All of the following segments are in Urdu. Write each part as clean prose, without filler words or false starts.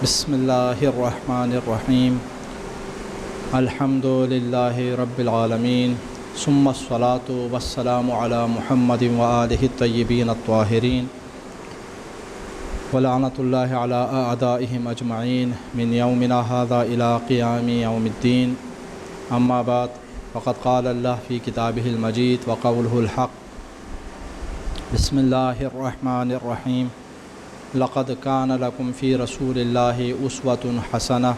بسم اللہ الرحمن الرحیم الحمد للہ رب العالمین ثم الصلاۃ والسلام علی محمد وآلہ الطیبین الطاہرین ولعنۃ اللہ علی اعدائہم اجمعین من یومنا ھذا الی قیام یوم الدین اما بعد فقد قال اللہ فی کتابہ المجید وقولہ الحق بسم اللہ الرحمن الرحیم لقد كان لكم في رسول الله أسوة حسنة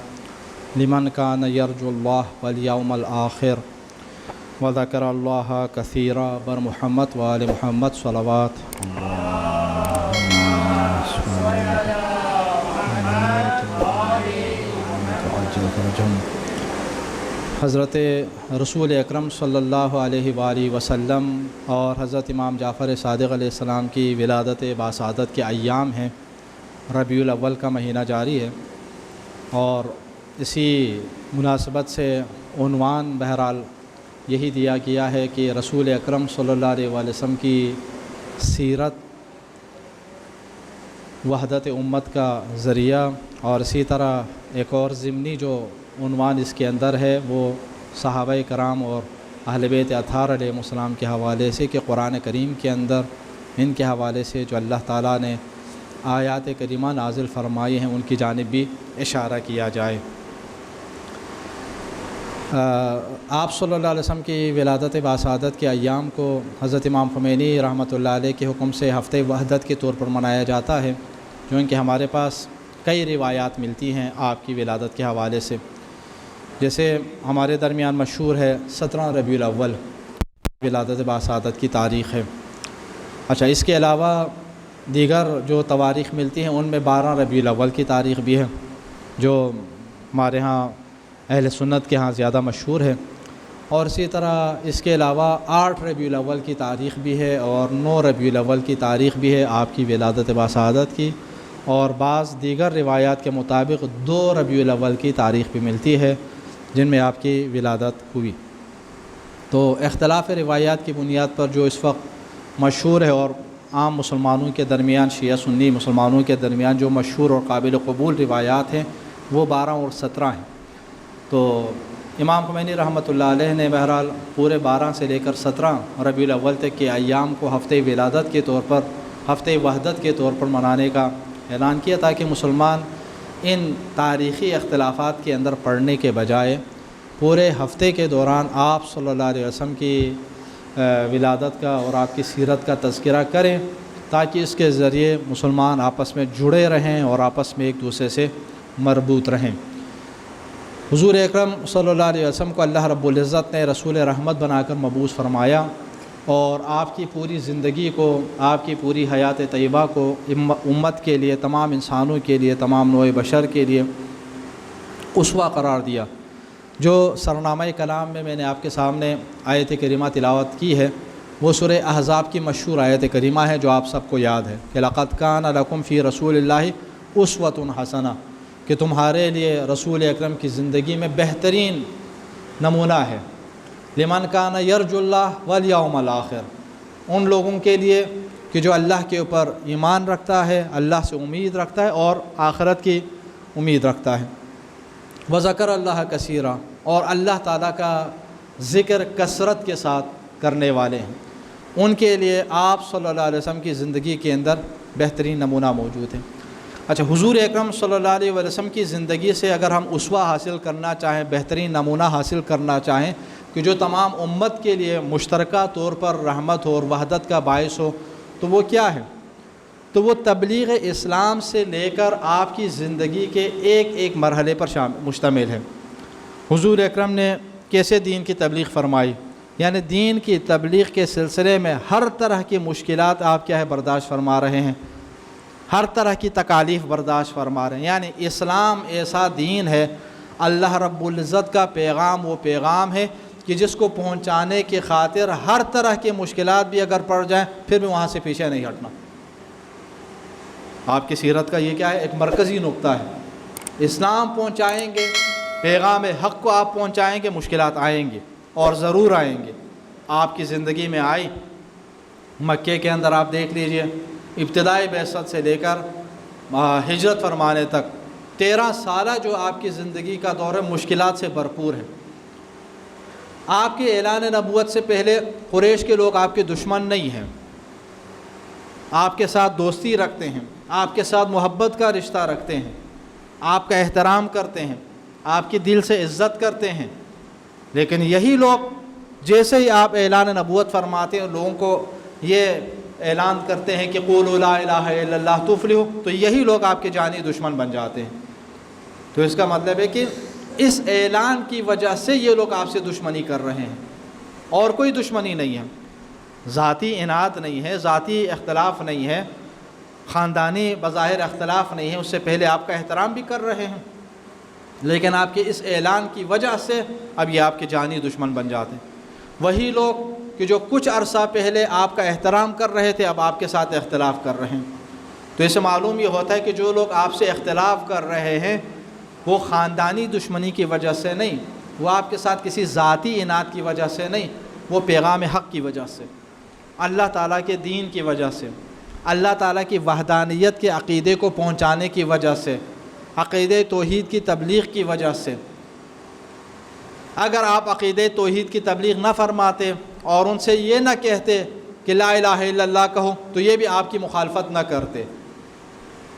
لمن كان يرجو الله واليوم الآخر وذكر الله كثيرا بر محمد وآل محمد صلوات حضرت رسول اکرم صلی اللہ علیہ وآلہ وسلم اور حضرت امام جعفر صادق علیہ السلام کی ولادت باسعادت کے ایام ہیں۔ ربیع الاول کا مہینہ جاری ہے اور اسی مناسبت سے عنوان بہرحال یہی دیا گیا ہے کہ رسول اکرم صلی اللہ علیہ وآلہ وسلم کی سیرت وحدت امت کا ذریعہ، اور اسی طرح ایک اور ضمنی جو عنوان اس کے اندر ہے وہ صحابہ کرام اور اہل بیت اطہار علیہ السلام کے حوالے سے کہ قرآن کریم کے اندر ان کے حوالے سے جو اللہ تعالیٰ نے آیات کریمہ نازل فرمائی ہیں ان کی جانب بھی اشارہ کیا جائے۔ آپ صلی اللہ علیہ وسلم کی ولادت باسعادت کے ایام کو حضرت امام خمینی رحمۃ اللہ علیہ کے حکم سے ہفتہ وحدت کے طور پر منایا جاتا ہے، جو ان کے ہمارے پاس کئی روایات ملتی ہیں آپ کی ولادت کے حوالے سے۔ جیسے ہمارے درمیان مشہور ہے 17 ربیع الاول ولادت باسعادت کی تاریخ ہے۔ اچھا، اس کے علاوہ دیگر جو تواریخ ملتی ہیں ان میں 12 ربیع الاول کی تاریخ بھی ہے، جو ہمارے ہاں اہل سنت کے ہاں زیادہ مشہور ہے، اور اسی طرح اس کے علاوہ 8 ربیع الاول کی تاریخ بھی ہے اور 9 ربیع الاول کی تاریخ بھی ہے آپ کی ولادت باسعادت کی، اور بعض دیگر روایات کے مطابق 2 ربیع الاول کی تاریخ بھی ملتی ہے جن میں آپ کی ولادت ہوئی۔ تو اختلاف روایات کی بنیاد پر جو اس وقت مشہور ہے اور عام مسلمانوں کے درمیان، شیعہ سنی مسلمانوں کے درمیان جو مشہور اور قابل قبول روایات ہیں وہ 12 اور 17 ہیں۔ تو امام خمینی رحمۃ اللہ علیہ نے بہرحال پورے 12 سے لے کر 17 ربیع الاول تک کے ایام کو ہفتہ ولادت کے طور پر، ہفتہ وحدت کے طور پر منانے کا اعلان کیا، تاکہ مسلمان ان تاریخی اختلافات کے اندر پڑھنے کے بجائے پورے ہفتے کے دوران آپ صلی اللہ علیہ وسلم کی ولادت کا اور آپ کی سیرت کا تذکرہ کریں، تاکہ اس کے ذریعے مسلمان آپس میں جڑے رہیں اور آپس میں ایک دوسرے سے مربوط رہیں۔ حضور اکرم صلی اللہ علیہ وسلم کو اللہ رب العزت نے رسول رحمت بنا کر مبعوث فرمایا، اور آپ کی پوری زندگی کو، آپ کی پوری حیات طیبہ کو امت کے لیے، تمام انسانوں کے لیے، تمام نوع بشر کے لیے اسوہ قرار دیا۔ جو سرنامہ کلام میں نے آپ کے سامنے آیت کریمہ تلاوت کی ہے وہ سورہ احزاب کی مشہور آیت کریمہ ہے جو آپ سب کو یاد ہے کہ لقد کان لکم فی رسول اللہ اسوۃ حسنہ، کہ تمہارے لیے رسول اکرم کی زندگی میں بہترین نمونہ ہے۔ لمن کان یرجو اللہ والیوم الآخر، ان لوگوں کے لیے کہ جو اللہ کے اوپر ایمان رکھتا ہے، اللہ سے امید رکھتا ہے اور آخرت کی امید رکھتا ہے۔ وذکر اللہ کثیرا، اور اللہ تعالیٰ کا ذکر کثرت کے ساتھ کرنے والے ہیں، ان کے لیے آپ صلی اللہ علیہ وسلم کی زندگی کے اندر بہترین نمونہ موجود ہے۔ اچھا، حضور اکرم صلی اللہ علیہ وسلم کی زندگی سے اگر ہم اسوہ حاصل کرنا چاہیں، بہترین نمونہ حاصل کرنا چاہیں کہ جو تمام امت کے لیے مشترکہ طور پر رحمت ہو اور وحدت کا باعث ہو، تو وہ کیا ہے؟ تو وہ تبلیغ اسلام سے لے کر آپ کی زندگی کے ایک ایک مرحلے پر مشتمل ہے۔ حضور اکرم نے کیسے دین کی تبلیغ فرمائی، یعنی دین کی تبلیغ کے سلسلے میں ہر طرح کی مشکلات آپ کیا ہے برداشت فرما رہے ہیں، ہر طرح کی تکالیف برداشت فرما رہے ہیں۔ یعنی اسلام ایسا دین ہے، اللہ رب العزت کا پیغام وہ پیغام ہے کہ جس کو پہنچانے کی خاطر ہر طرح کی مشکلات بھی اگر پڑ جائیں پھر بھی وہاں سے پیچھے نہیں ہٹنا۔ آپ کی سیرت کا یہ کیا ہے؟ ایک مرکزی نقطہ ہے۔ اسلام پہنچائیں گے، پیغام حق کو آپ پہنچائیں گے، مشکلات آئیں گے اور ضرور آئیں گے۔ آپ کی زندگی میں آئی، مکے کے اندر آپ دیکھ لیجئے ابتدائی بعثت سے لے کر ہجرت فرمانے تک 13 سالہ جو آپ کی زندگی کا دور ہے مشکلات سے بھرپور ہے۔ آپ کے اعلان نبوت سے پہلے قریش کے لوگ آپ کے دشمن نہیں ہیں، آپ کے ساتھ دوستی رکھتے ہیں، آپ کے ساتھ محبت کا رشتہ رکھتے ہیں، آپ کا احترام کرتے ہیں، آپ کی دل سے عزت کرتے ہیں۔ لیکن یہی لوگ جیسے ہی آپ اعلان نبوت فرماتے ہیں، لوگوں کو یہ اعلان کرتے ہیں کہ قولوا لا الہ الا اللہ تفلحوا، تو یہی لوگ آپ کے جانی دشمن بن جاتے ہیں۔ تو اس کا مطلب ہے کہ اس اعلان کی وجہ سے یہ لوگ آپ سے دشمنی کر رہے ہیں، اور کوئی دشمنی نہیں ہے، ذاتی اناد نہیں ہے، ذاتی اختلاف نہیں ہے، خاندانی بظاہر اختلاف نہیں ہے، اس سے پہلے آپ کا احترام بھی کر رہے ہیں، لیکن آپ کے اس اعلان کی وجہ سے اب یہ آپ کے جانی دشمن بن جاتے ہیں۔ وہی لوگ کہ جو کچھ عرصہ پہلے آپ کا احترام کر رہے تھے اب آپ کے ساتھ اختلاف کر رہے ہیں۔ تو اس سے معلوم یہ ہوتا ہے کہ جو لوگ آپ سے اختلاف کر رہے ہیں وہ خاندانی دشمنی کی وجہ سے نہیں، وہ آپ کے ساتھ کسی ذاتی اناد کی وجہ سے نہیں، وہ پیغام حق کی وجہ سے، اللہ تعالیٰ کے دین کی وجہ سے، اللہ تعالیٰ کی وحدانیت کے عقیدے کو پہنچانے کی وجہ سے، عقیدے توحید کی تبلیغ کی وجہ سے۔ اگر آپ عقیدے توحید کی تبلیغ نہ فرماتے اور ان سے یہ نہ کہتے کہ لا الہ الا اللہ کہو، تو یہ بھی آپ کی مخالفت نہ کرتے،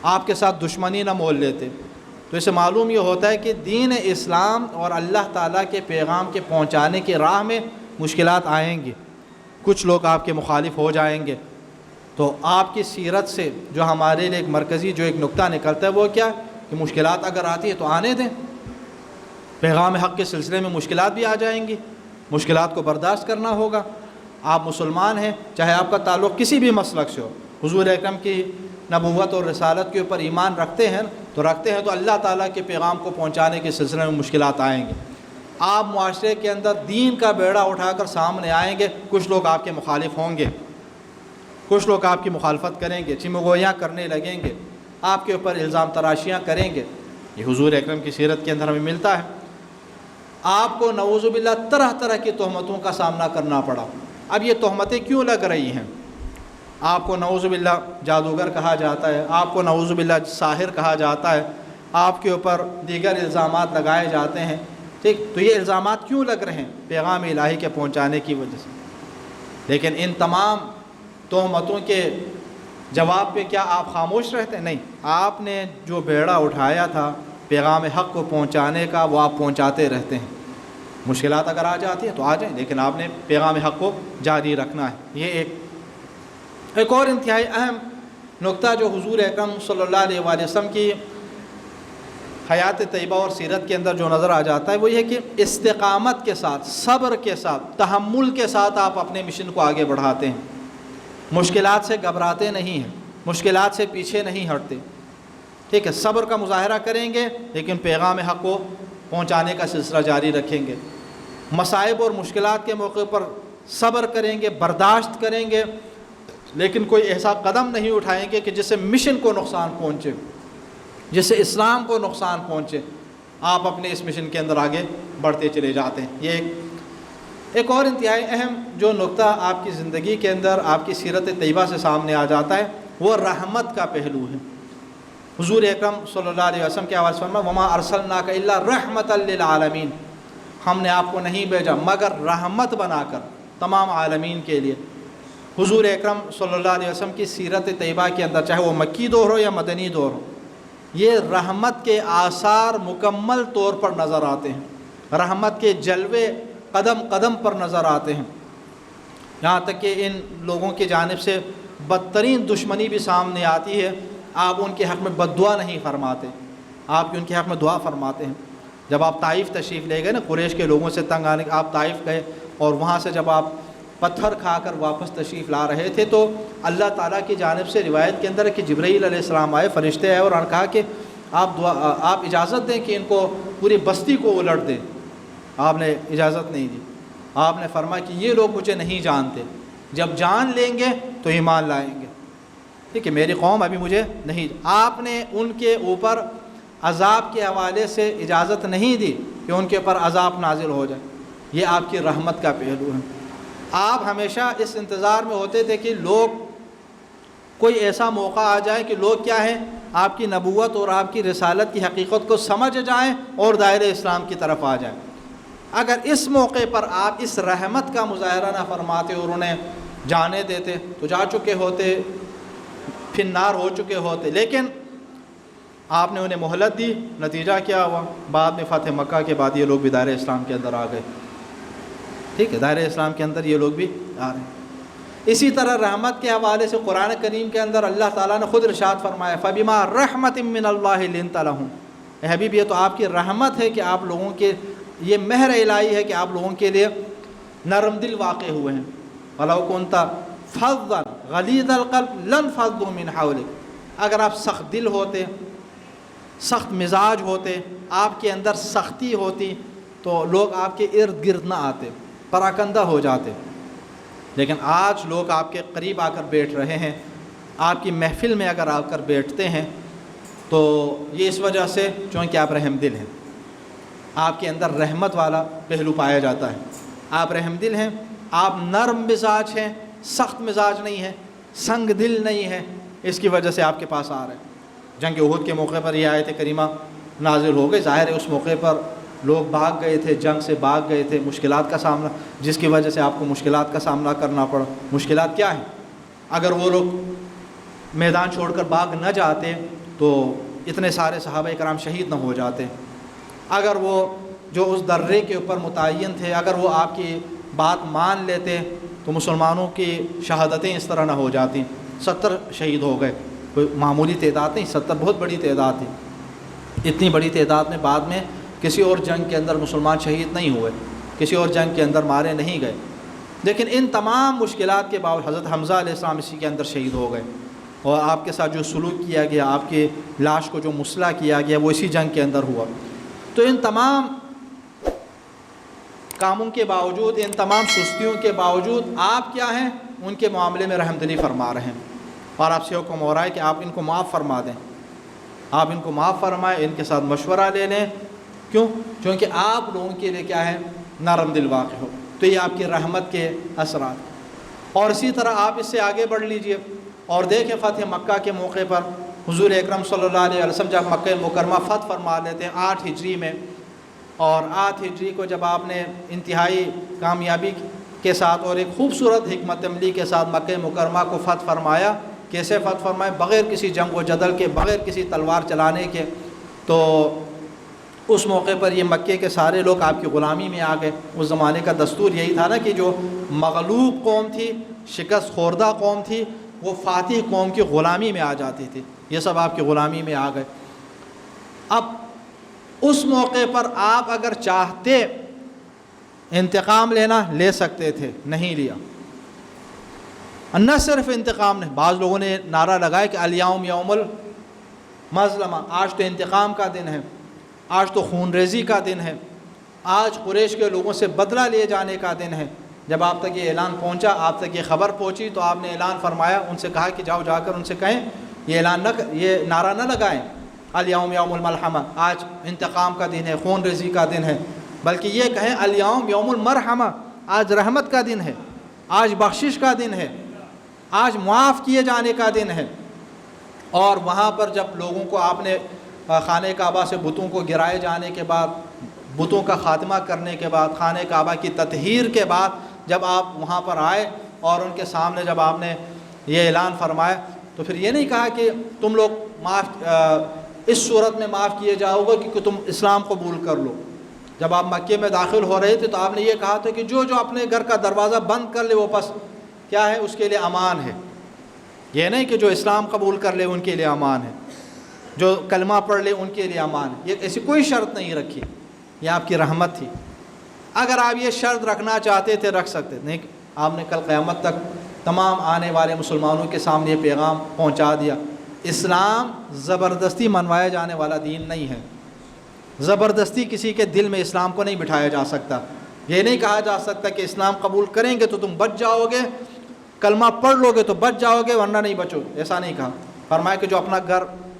آپ کے ساتھ دشمنی نہ مول لیتے۔ تو اسے معلوم یہ ہوتا ہے کہ دین اسلام اور اللہ تعالیٰ کے پیغام کے پہنچانے کی راہ میں مشکلات آئیں گی، کچھ لوگ آپ کے مخالف ہو جائیں گے۔ تو آپ کی سیرت سے جو ہمارے لیے ایک مرکزی جو ایک نقطہ نکلتا ہے وہ کیا کہ مشکلات اگر آتی ہے تو آنے دیں، پیغام حق کے سلسلے میں مشکلات بھی آ جائیں گی، مشکلات کو برداشت کرنا ہوگا۔ آپ مسلمان ہیں، چاہے آپ کا تعلق کسی بھی مسلک سے ہو، حضور اکرم کی نبوت اور رسالت کے اوپر ایمان رکھتے ہیں تو اللہ تعالیٰ کے پیغام کو پہنچانے کے سلسلے میں مشکلات آئیں گے۔ آپ معاشرے کے اندر دین کا بیڑا اٹھا کر سامنے آئیں گے، کچھ لوگ آپ کے مخالف ہوں گے، کچھ لوگ آپ کی مخالفت کریں گے، چمگویاں کرنے لگیں گے، آپ کے اوپر الزام تراشیاں کریں گے۔ یہ حضور اکرم کی سیرت کے اندر ہمیں ملتا ہے۔ آپ کو نعوذ باللہ طرح طرح کی تہمتوں کا سامنا کرنا پڑا۔ اب یہ تہمتیں کیوں لگ رہی ہیں؟ آپ کو نعوذ باللہ جادوگر کہا جاتا ہے، آپ کو نعوذ باللہ ساحر کہا جاتا ہے، آپ کے اوپر دیگر الزامات لگائے جاتے ہیں، ٹھیک؟ تو یہ الزامات کیوں لگ رہے ہیں؟ پیغام الہی کے پہنچانے کی وجہ سے۔ لیکن ان تمام تہمتوں کے جواب پہ کیا آپ خاموش رہتے؟ نہیں، آپ نے جو بیڑا اٹھایا تھا پیغام حق کو پہنچانے کا وہ آپ پہنچاتے رہتے ہیں۔ مشکلات اگر آ جاتی ہیں تو آ جائیں، لیکن آپ نے پیغام حق کو جاری رکھنا ہے۔ یہ ایک اور انتہائی اہم نقطہ جو حضور اکرم صلی اللہ علیہ وآلہ وسلم کی حیات طیبہ اور سیرت کے اندر جو نظر آ جاتا ہے وہ یہ ہے کہ استقامت کے ساتھ، صبر کے ساتھ، تحمل کے ساتھ آپ اپنے مشن کو آگے بڑھاتے ہیں، مشکلات سے گھبراتے نہیں ہیں، مشکلات سے پیچھے نہیں ہٹتے، ٹھیک ہے؟ صبر کا مظاہرہ کریں گے لیکن پیغام حق کو پہنچانے کا سلسلہ جاری رکھیں گے، مصائب اور مشکلات کے موقع پر صبر کریں گے، برداشت کریں گے، لیکن کوئی ایسا قدم نہیں اٹھائیں گے کہ جس سے مشن کو نقصان پہنچے، جس سے اسلام کو نقصان پہنچے۔ آپ اپنے اس مشن کے اندر آگے بڑھتے چلے جاتے ہیں۔ یہ ایک اور انتہائی اہم جو نقطہ آپ کی زندگی کے اندر آپ کی سیرت طیبہ سے سامنے آ جاتا ہے وہ رحمت کا پہلو ہے۔ حضور اکرم صلی اللہ علیہ وسلم کے حوالے سے فرمایا وما ارسلناک الا رحمۃ للعالمین، ہم نے آپ کو نہیں بھیجا مگر رحمت بنا کر تمام عالمین کے لیے۔ حضور اکرم صلی اللہ علیہ وسلم کی سیرت طیبہ کے اندر چاہے وہ مکی دور ہو یا مدنی دور ہو، یہ رحمت کے آثار مکمل طور پر نظر آتے ہیں، رحمت کے جلوے قدم قدم پر نظر آتے ہیں، یہاں تک کہ ان لوگوں کی جانب سے بدترین دشمنی بھی سامنے آتی ہے، آپ ان کے حق میں بد دعا نہیں فرماتے، آپ ان کے حق میں دعا فرماتے ہیں۔ جب آپ طائف تشریف لے گئے نا، قریش کے لوگوں سے تنگ آنے، آپ طائف گئے اور وہاں سے جب آپ پتھر کھا کر واپس تشریف لا رہے تھے تو اللہ تعالیٰ کی جانب سے روایت کے اندر ہے کہ جبرائیل علیہ السلام آئے، فرشتے آئے اور کہا کہ آپ اجازت دیں کہ ان کو پوری بستی کو الٹ دیں۔ آپ نے اجازت نہیں دی، آپ نے فرمایا کہ یہ لوگ مجھے نہیں جانتے، جب جان لیں گے تو ایمان لائیں گے، ٹھیک ہے؟ میری قوم ابھی مجھے نہیں۔ آپ نے ان کے اوپر عذاب کے حوالے سے اجازت نہیں دی کہ ان کے اوپر عذاب نازل ہو جائے، یہ آپ کی رحمت کا پہلو ہے۔ آپ ہمیشہ اس انتظار میں ہوتے تھے کہ لوگ کوئی ایسا موقع آ جائے کہ لوگ کیا ہیں آپ کی نبوت اور آپ کی رسالت کی حقیقت کو سمجھ جائیں اور دائرۂ اسلام کی طرف آ جائیں۔ اگر اس موقع پر آپ اس رحمت کا مظاہرہ نہ فرماتے اور انہیں جانے دیتے تو جا چکے ہوتے، پھر نار ہو چکے ہوتے، لیکن آپ نے انہیں مہلت دی۔ نتیجہ کیا ہوا؟ بعد میں فتح مکہ کے بعد یہ لوگ بھی دائرۂ اسلام کے اندر آ گئے۔ ٹھیک ہے، دائرۂ اسلام کے اندر یہ لوگ بھی آ رہے ہیں۔ اسی طرح رحمت کے حوالے سے قرآن کریم کے اندر اللہ تعالیٰ نے خود ارشاد فرمایا فَبِمَا رَحْمَةٍ مِّنَ اللَّهِ لِنْتَ لَهُمْ۔ اے حبیب، یہ تو آپ کی رحمت ہے کہ آپ لوگوں کے، یہ مہر الہی ہے کہ آپ لوگوں کے لیے نرم دل واقع ہوئے ہیں۔ وَلَوْ كُنْتَ فَظًّا غَلِيظَ الْقَلْبِ لَانفَضُّوا مِنْ حَوْلِكَ۔ اگر آپ سخت دل ہوتے، سخت مزاج ہوتے، آپ کے اندر سختی ہوتی تو لوگ آپ کے ارد گرد نہ آتے، پراکندہ ہو جاتے۔ لیکن آج لوگ آپ کے قریب آ کر بیٹھ رہے ہیں، آپ کی محفل میں اگر آ کر بیٹھتے ہیں تو یہ اس وجہ سے چونکہ آپ رحم دل ہیں، آپ کے اندر رحمت والا پہلو پایا جاتا ہے، آپ رحم دل ہیں، آپ نرم مزاج ہیں، سخت مزاج نہیں ہے، سنگ دل نہیں ہے، اس کی وجہ سے آپ کے پاس آ رہے ہیں۔ جنگ احد کے موقع پر یہ آیت کریمہ نازل ہو گئی۔ ظاہر ہے اس موقع پر لوگ بھاگ گئے تھے، جنگ سے بھاگ گئے تھے، مشکلات کا سامنا، جس کی وجہ سے آپ کو مشکلات کا سامنا کرنا پڑا۔ مشکلات کیا ہیں؟ اگر وہ لوگ میدان چھوڑ کر بھاگ نہ جاتے تو اتنے سارے صحابہ کرام شہید نہ ہو جاتے۔ اگر وہ جو اس درے کے اوپر متعین تھے، اگر وہ آپ کی بات مان لیتے تو مسلمانوں کی شہادتیں اس طرح نہ ہو جاتی۔ 70 شہید ہو گئے، کوئی معمولی تعداد نہیں، 70 بہت بڑی تعداد تھی۔ اتنی بڑی تعداد میں بعد میں کسی اور جنگ کے اندر مسلمان شہید نہیں ہوئے، کسی اور جنگ کے اندر مارے نہیں گئے۔ لیکن ان تمام مشکلات کے باوجود حضرت حمزہ علیہ السلام اسی کے اندر شہید ہو گئے، اور آپ کے ساتھ جو سلوک کیا گیا، آپ کی لاش کو جو مسلح کیا گیا، وہ اسی جنگ کے اندر ہوا۔ تو ان تمام کاموں کے باوجود، ان تمام سستیوں کے باوجود آپ کیا ہیں؟ ان کے معاملے میں رحم دلی فرما رہے ہیں، اور آپ سے حکم ہو رہا ہے کہ آپ ان کو معاف فرما دیں، آپ ان کو معاف فرمائیں، ان کے ساتھ مشورہ لے لیں۔ کیوں؟ کیونکہ آپ لوگوں کے لیے کیا ہے؟ نرم دل واقع ہو۔ تو یہ آپ کی رحمت کے اثرات۔ اور اسی طرح آپ اس سے آگے بڑھ لیجئے اور دیکھیں فتح مکہ کے موقع پر حضور اکرم صلی اللہ علیہ وسلم جب مکہ مکرمہ فتح فرما لیتے ہیں 8 ہجری میں، اور 8 ہجری کو جب آپ نے انتہائی کامیابی کے ساتھ اور ایک خوبصورت حکمت عملی کے ساتھ مکہ مکرمہ کو فتح فرمایا، کیسے فتح فرمایا؟ بغیر کسی جنگ و جدل کے، بغیر کسی تلوار چلانے کے۔ تو اس موقع پر یہ مکے کے سارے لوگ آپ کی غلامی میں آ گئے۔ اس زمانے کا دستور یہی تھا نا کہ جو مغلوب قوم تھی، شکست خوردہ قوم تھی، وہ فاتح قوم کی غلامی میں آ جاتی تھی۔ یہ سب آپ کی غلامی میں آ گئے۔ اب اس موقع پر آپ اگر چاہتے انتقام لینا، لے سکتے تھے، نہیں لیا۔ نہ صرف انتقام نے، بعض لوگوں نے نعرہ لگایا کہ الیوم یوم المظلمہ، آج تو انتقام کا دن ہے، آج تو خون ریزی کا دن ہے، آج قریش کے لوگوں سے بدلہ لیے جانے کا دن ہے۔ جب آپ تک یہ اعلان پہنچا، آپ تک یہ خبر پہنچی، تو آپ نے اعلان فرمایا، ان سے کہا کہ جاؤ جا کر ان سے کہیں یہ اعلان نہ، یہ نعرہ نہ لگائیں الیوم یوم الملحمہ، آج انتقام کا دن ہے، خون ریزی کا دن ہے، بلکہ یہ کہیں الیوم یوم المرحمہ، آج رحمت کا دن ہے، آج بخشش کا دن ہے، آج معاف کیے جانے کا دن ہے۔ اور وہاں پر جب لوگوں کو آپ نے خانہ کعبہ سے بتوں کو گرائے جانے کے بعد، بتوں کا خاتمہ کرنے کے بعد، خانہ کعبہ کی تطہیر کے بعد جب آپ وہاں پر آئے اور ان کے سامنے جب آپ نے یہ اعلان فرمایا، تو پھر یہ نہیں کہا کہ تم لوگ معاف اس صورت میں معاف کیے جاؤ گے کہ تم اسلام قبول کر لو۔ جب آپ مکے میں داخل ہو رہے تھے تو آپ نے یہ کہا تھا کہ جو اپنے گھر کا دروازہ بند کر لے وہ پس کیا ہے، اس کے لیے امان ہے۔ یہ نہیں کہ جو اسلام قبول کر لے ان کے لیے امان ہے، جو کلمہ پڑھ لے ان کے لیے امان ہے، یہ ایسی کوئی شرط نہیں رکھی، یہ آپ کی رحمت تھی۔ اگر آپ یہ شرط رکھنا چاہتے تھے رکھ سکتے، نہیں، آپ نے کل قیامت تک تمام آنے والے مسلمانوں کے سامنے یہ پیغام پہنچا دیا۔ اسلام زبردستی منوایا جانے والا دین نہیں ہے، زبردستی کسی کے دل میں اسلام کو نہیں بٹھایا جا سکتا۔ یہ نہیں کہا جا سکتا کہ اسلام قبول کریں گے تو تم بچ جاؤ گے، کلمہ پڑھ لو گے تو بچ جاؤ گے ورنہ نہیں بچو، ایسا نہیں کہا۔ فرمایا کہ جو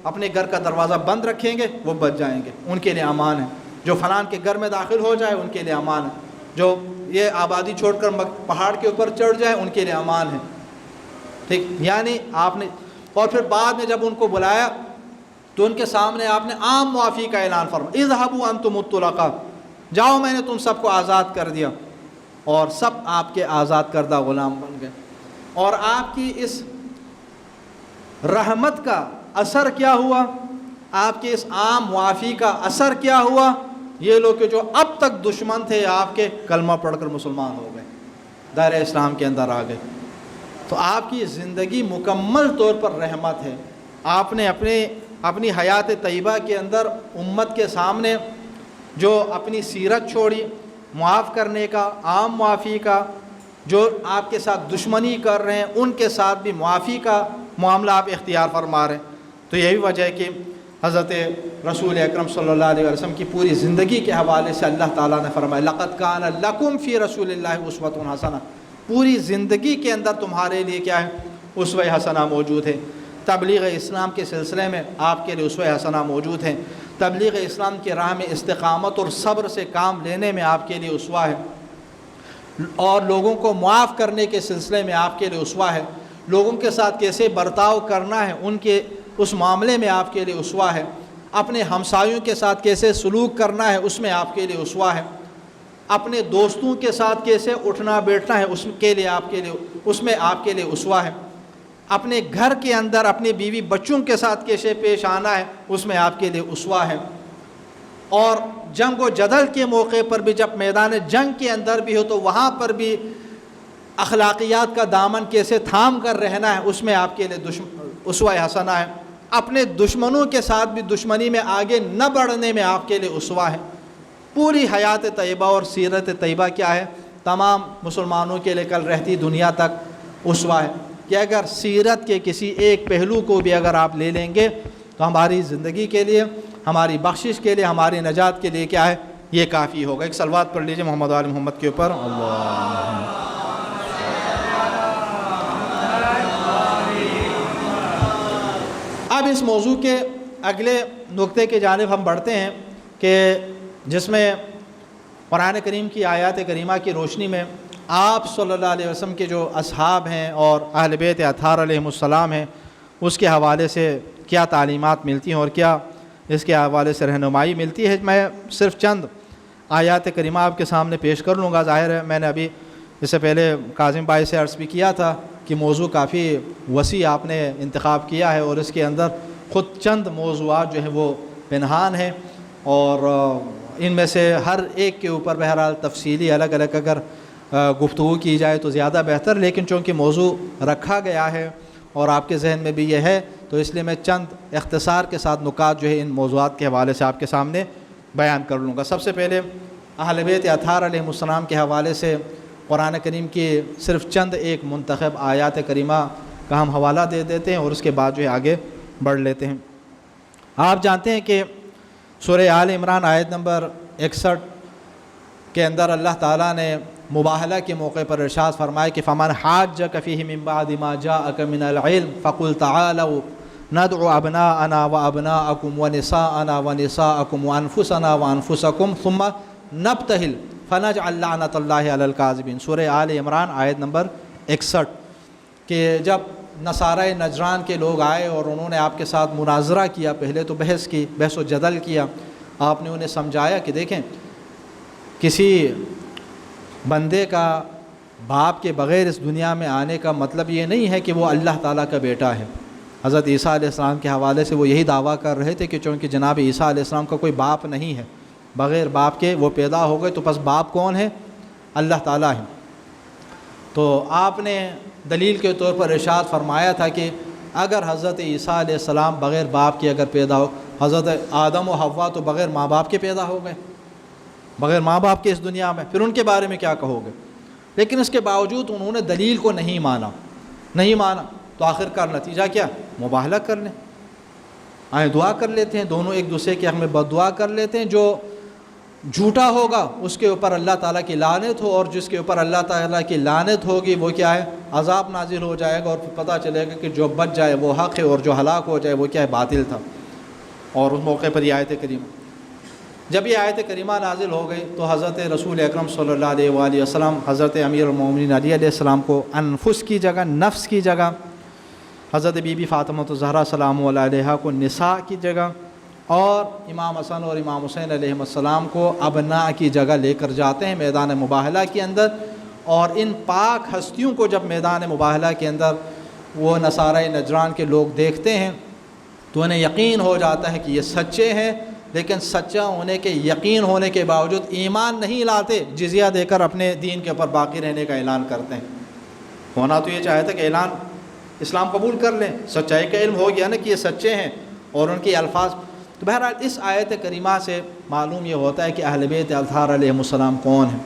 اپنے گھر کا دروازہ بند رکھیں گے وہ بچ جائیں گے، ان کے لیے امان ہے۔ جو فلان کے گھر میں داخل ہو جائے ان کے لیے امان ہے، جو یہ آبادی چھوڑ کر پہاڑ کے اوپر چڑھ جائے ان کے لیے امان ہے۔ ٹھیک، یعنی آپ نے، اور پھر بعد میں جب ان کو بلایا تو ان کے سامنے آپ نے عام معافی کا اعلان فرمایا، اذهبوا انتم الطلقاء، جاؤ میں نے تم سب کو آزاد کر دیا، اور سب آپ کے آزاد کردہ غلام بن گئے۔ اور آپ کی اس رحمت کا اثر کیا ہوا، آپ کے اس عام معافی کا اثر کیا ہوا، یہ لوگ کہ جو اب تک دشمن تھے آپ کے، کلمہ پڑھ کر مسلمان ہو گئے، دائرہ اسلام کے اندر آ گئے۔ تو آپ کی زندگی مکمل طور پر رحمت ہے۔ آپ نے اپنی حیات طیبہ کے اندر امت کے سامنے جو اپنی سیرت چھوڑی، معاف کرنے کا، عام معافی کا، جو آپ کے ساتھ دشمنی کر رہے ہیں ان کے ساتھ بھی معافی کا معاملہ آپ اختیار فرما رہے ہیں۔ تو یہی وجہ ہے کہ حضرت رسول اکرم صلی اللہ علیہ وسلم کی پوری زندگی کے حوالے سے اللہ تعالیٰ نے فرمایا لقد کان لکم فی رسول اللہ اسوۃ حسنہ، پوری زندگی کے اندر تمہارے لیے کیا ہے، اسوہ حسنہ موجود ہے۔ تبلیغ اسلام کے سلسلے میں آپ کے لیے اسوہ حسنہ موجود ہے، تبلیغ اسلام کی راہ میں استقامت اور صبر سے کام لینے میں آپ کے لیے اسوہ ہے، اور لوگوں کو معاف کرنے کے سلسلے میں آپ کے لیے اسوہ ہے، لوگوں کے ساتھ کیسے برتاؤ کرنا ہے ان کے اس معاملے میں آپ کے لیے اسوہ ہے، اپنے ہمسایوں کے ساتھ کیسے سلوک کرنا ہے اس میں آپ کے لیے اسوہ ہے، اپنے دوستوں کے ساتھ کیسے اٹھنا بیٹھنا ہے اس میں آپ کے لیے اسوہ ہے، اپنے گھر کے اندر اپنے بیوی بچوں کے ساتھ کیسے پیش آنا ہے اس میں آپ کے لیے اسوہ ہے، اور جنگ و جدل کے موقع پر بھی جب میدان جنگ کے اندر بھی ہو تو وہاں پر بھی اخلاقیات کا دامن کیسے تھام کر رہنا ہے اس میں آپ کے لیے اسوہ حسنہ ہے، اپنے دشمنوں کے ساتھ بھی دشمنی میں آگے نہ بڑھنے میں آپ کے لیے اسوہ ہے۔ پوری حیات طیبہ اور سیرت طیبہ کیا ہے، تمام مسلمانوں کے لیے کل رہتی دنیا تک اسوہ ہے، کہ اگر سیرت کے کسی ایک پہلو کو بھی اگر آپ لے لیں گے تو ہماری زندگی کے لیے، ہماری بخشش کے لیے، ہماری نجات کے لیے کیا ہے، یہ کافی ہوگا۔ ایک صلوات پڑھ لیجیے محمد آل محمد کے اوپر۔ اب اس موضوع کے اگلے نقطے کی جانب ہم بڑھتے ہیں کہ جس میں قرآن کریم کی آیات کریمہ کی روشنی میں آپ صلی اللہ علیہ وسلم کے جو اصحاب ہیں اور اہل بیت اطہار علیہم السلام ہیں اس کے حوالے سے کیا تعلیمات ملتی ہیں اور کیا اس کے حوالے سے رہنمائی ملتی ہے۔ میں صرف چند آیات کریمہ آپ کے سامنے پیش کر لوں گا۔ ظاہر ہے میں نے ابھی اس سے پہلے کاظم بھائی سے عرض بھی کیا تھا کہ موضوع کافی وسیع آپ نے انتخاب کیا ہے اور اس کے اندر خود چند موضوعات جو ہیں وہ پنہان ہیں، اور ان میں سے ہر ایک کے اوپر بہرحال تفصیلی الگ الگ اگر گفتگو کی جائے تو زیادہ بہتر، لیکن چونکہ موضوع رکھا گیا ہے اور آپ کے ذہن میں بھی یہ ہے تو اس لیے میں چند اختصار کے ساتھ نکات جو ہے ان موضوعات کے حوالے سے آپ کے سامنے بیان کر لوں گا۔ سب سے پہلے اہل بیت اطہار علیہم السلام کے حوالے سے قرآن کریم کی صرف چند ایک منتخب آیات کریمہ کا ہم حوالہ دے دیتے ہیں اور اس کے بعد جو ہے آگے بڑھ لیتے ہیں۔ آپ جانتے ہیں کہ سورہ آل عمران آیت نمبر 61 کے اندر اللہ تعالیٰ نے مباہلہ کے موقع پر ارشاد فرمایا کہ فمن حاجک فیہ من بعد ما جاءک من العلم فقل تعالوا ندعو ابناءنا وابناءکم ونساءنا ونساءکم وانفسنا وانفسکم ثم نبتہل فنجعل لعنۃ اللہ علی الکاذبین۔ سورہ آل عمران آیت نمبر 61 کہ جب نصارہ نجران کے لوگ آئے اور انہوں نے آپ کے ساتھ مناظرہ کیا، پہلے تو بحث و جدل کیا، آپ نے انہیں سمجھایا کہ دیکھیں کسی بندے کا باپ کے بغیر اس دنیا میں آنے کا مطلب یہ نہیں ہے کہ وہ اللہ تعالیٰ کا بیٹا ہے۔ حضرت عیسیٰ علیہ السلام کے حوالے سے وہ یہی دعویٰ کر رہے تھے کہ چونکہ جناب عیسیٰ علیہ السلام کا کوئی باپ نہیں ہے، بغیر باپ کے وہ پیدا ہو گئے، تو پس باپ کون ہے؟ اللہ تعالیٰ ہے۔ تو آپ نے دلیل کے طور پر ارشاد فرمایا تھا کہ اگر حضرت عیسیٰ علیہ السلام بغیر باپ کے اگر پیدا ہو، حضرت آدم و حوا تو بغیر ماں باپ کے پیدا ہو گئے، بغیر ماں باپ کے اس دنیا میں، پھر ان کے بارے میں کیا کہو گے؟ لیکن اس کے باوجود انہوں نے دلیل کو نہیں مانا تو آخرکار نتیجہ کیا؟ مباہلہ کر لیں، آئیں دعا کر لیتے ہیں، دونوں ایک دوسرے کے حق میں بد دعا کر لیتے ہیں، جو جھوٹا ہوگا اس کے اوپر اللہ تعالیٰ کی لعنت ہو، اور جس کے اوپر اللہ تعالیٰ کی لعنت ہوگی وہ کیا ہے؟ عذاب نازل ہو جائے گا، اور پھر پتہ چلے گا کہ جو بچ جائے وہ حق ہے اور جو ہلاک ہو جائے وہ کیا ہے؟ باطل تھا۔ اور اس موقع پر یہ آیت کریمہ، جب یہ آیت کریمہ نازل ہو گئی تو حضرت رسول اکرم صلی اللہ علیہ وآلہ وسلم حضرت امیر المومنین علی علیہ السلام کو انفس کی جگہ، نفس کی جگہ حضرت بی بی فاطمہ الزہرا سلام اللہ علیہا کو نساء کی جگہ اور امام حسن اور امام حسین علیہ السلام کو ابناء کی جگہ لے کر جاتے ہیں میدان مباہلہ کے اندر. اور ان پاک ہستیوں کو جب میدان مباہلہ کے اندر وہ نصارہ نجران کے لوگ دیکھتے ہیں تو انہیں یقین ہو جاتا ہے کہ یہ سچے ہیں، لیکن سچا ہونے کے یقین ہونے کے باوجود ایمان نہیں لاتے، جزیہ دے کر اپنے دین کے اوپر باقی رہنے کا اعلان کرتے ہیں. ہونا تو یہ چاہے تھا کہ اعلان اسلام قبول کر لیں، سچائی کا علم ہو گیا نا کہ یہ سچے ہیں اور ان کے الفاظ. تو بہرحال اس آیت کریمہ سے معلوم یہ ہوتا ہے کہ اہل بیت اطہار علیہ السلام کون ہیں.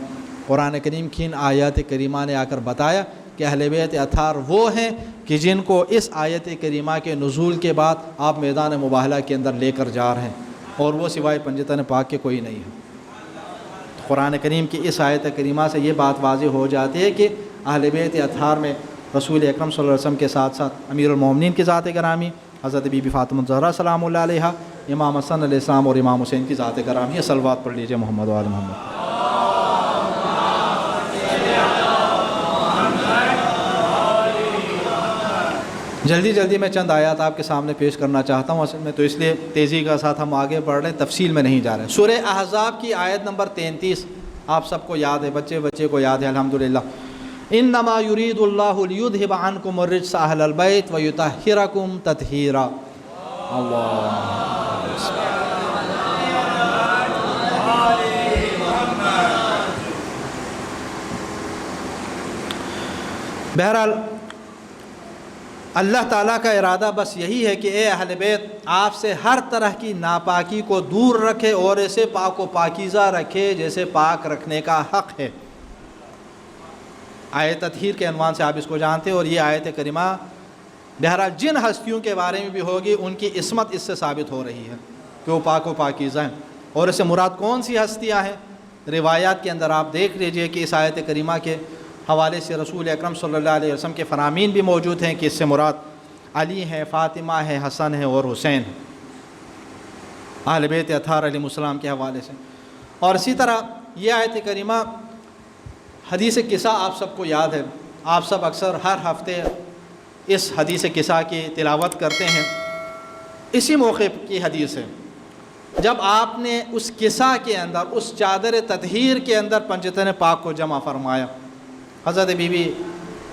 قرآن کریم کی ان آیات کریمہ نے آ کر بتایا کہ اہل بیت اطہار وہ ہیں کہ جن کو اس آیت کریمہ کے نزول کے بعد آپ میدان مباہلہ کے اندر لے کر جا رہے ہیں، اور وہ سوائے پنجتن پاک کے کوئی نہیں ہے. قرآن کریم کی اس آیت کریمہ سے یہ بات واضح ہو جاتی ہے کہ اہل بیت اطہار میں رسول اکرم صلی اللہ علیہ وسلم کے ساتھ ساتھ امیر المومنین کی ذات گرامی حضرت بی بی فاطمہ الزہرا سلام اللہ علیہا، امام حسن علیہ السلام اور امام حسین کی ذات گرامی ہے. صلوات پڑھ لیجئے محمد و آل محمد. جلدی میں چند آیات آپ کے سامنے پیش کرنا چاہتا ہوں اصل میں، تو اس لیے تیزی کا ساتھ ہم آگے بڑھ رہے ہیں، تفصیل میں نہیں جا رہے ہیں. سورہ احزاب کی آیت نمبر 33 آپ سب کو یاد ہے، بچے کو یاد ہے الحمدللہ. انما یرید اللہ لیذھب عنکم الرجس اہل البیت ویطہرکم تطہیرا. بہرحال اللہ تعالیٰ کا ارادہ بس یہی ہے کہ اے اہل بیت آپ سے ہر طرح کی ناپاکی کو دور رکھے اور اسے پاک و پاکیزہ رکھے جیسے پاک رکھنے کا حق ہے. آیت تطہیر کے عنوان سے آپ اس کو جانتے ہیں، اور یہ آیت کریمہ بہرحال جن ہستیوں کے بارے میں بھی ہوگی ان کی عصمت اس سے ثابت ہو رہی ہے کہ وہ پاک و پاکیزہ ہیں. اور اس سے مراد کون سی ہستیاں ہیں؟ روایات کے اندر آپ دیکھ لیجئے کہ اس آیت کریمہ کے حوالے سے رسول اکرم صلی اللہ علیہ وسلم کے فرامین بھی موجود ہیں کہ اس سے مراد علی ہیں، فاطمہ ہے، حسن ہے اور حسین ہے، اہل بیت اطہار علیہ السلام کے حوالے سے. اور اسی طرح یہ آیت کریمہ حدیث قصہ آپ سب کو یاد ہے، آپ سب اکثر ہر ہفتے اس حدیث قصہ کی تلاوت کرتے ہیں. اسی موقع کی حدیث ہے جب آپ نے اس قصہ کے اندر، اس چادر تطہیر کے اندر پنجتن پاک کو جمع فرمایا. حضرت بی بی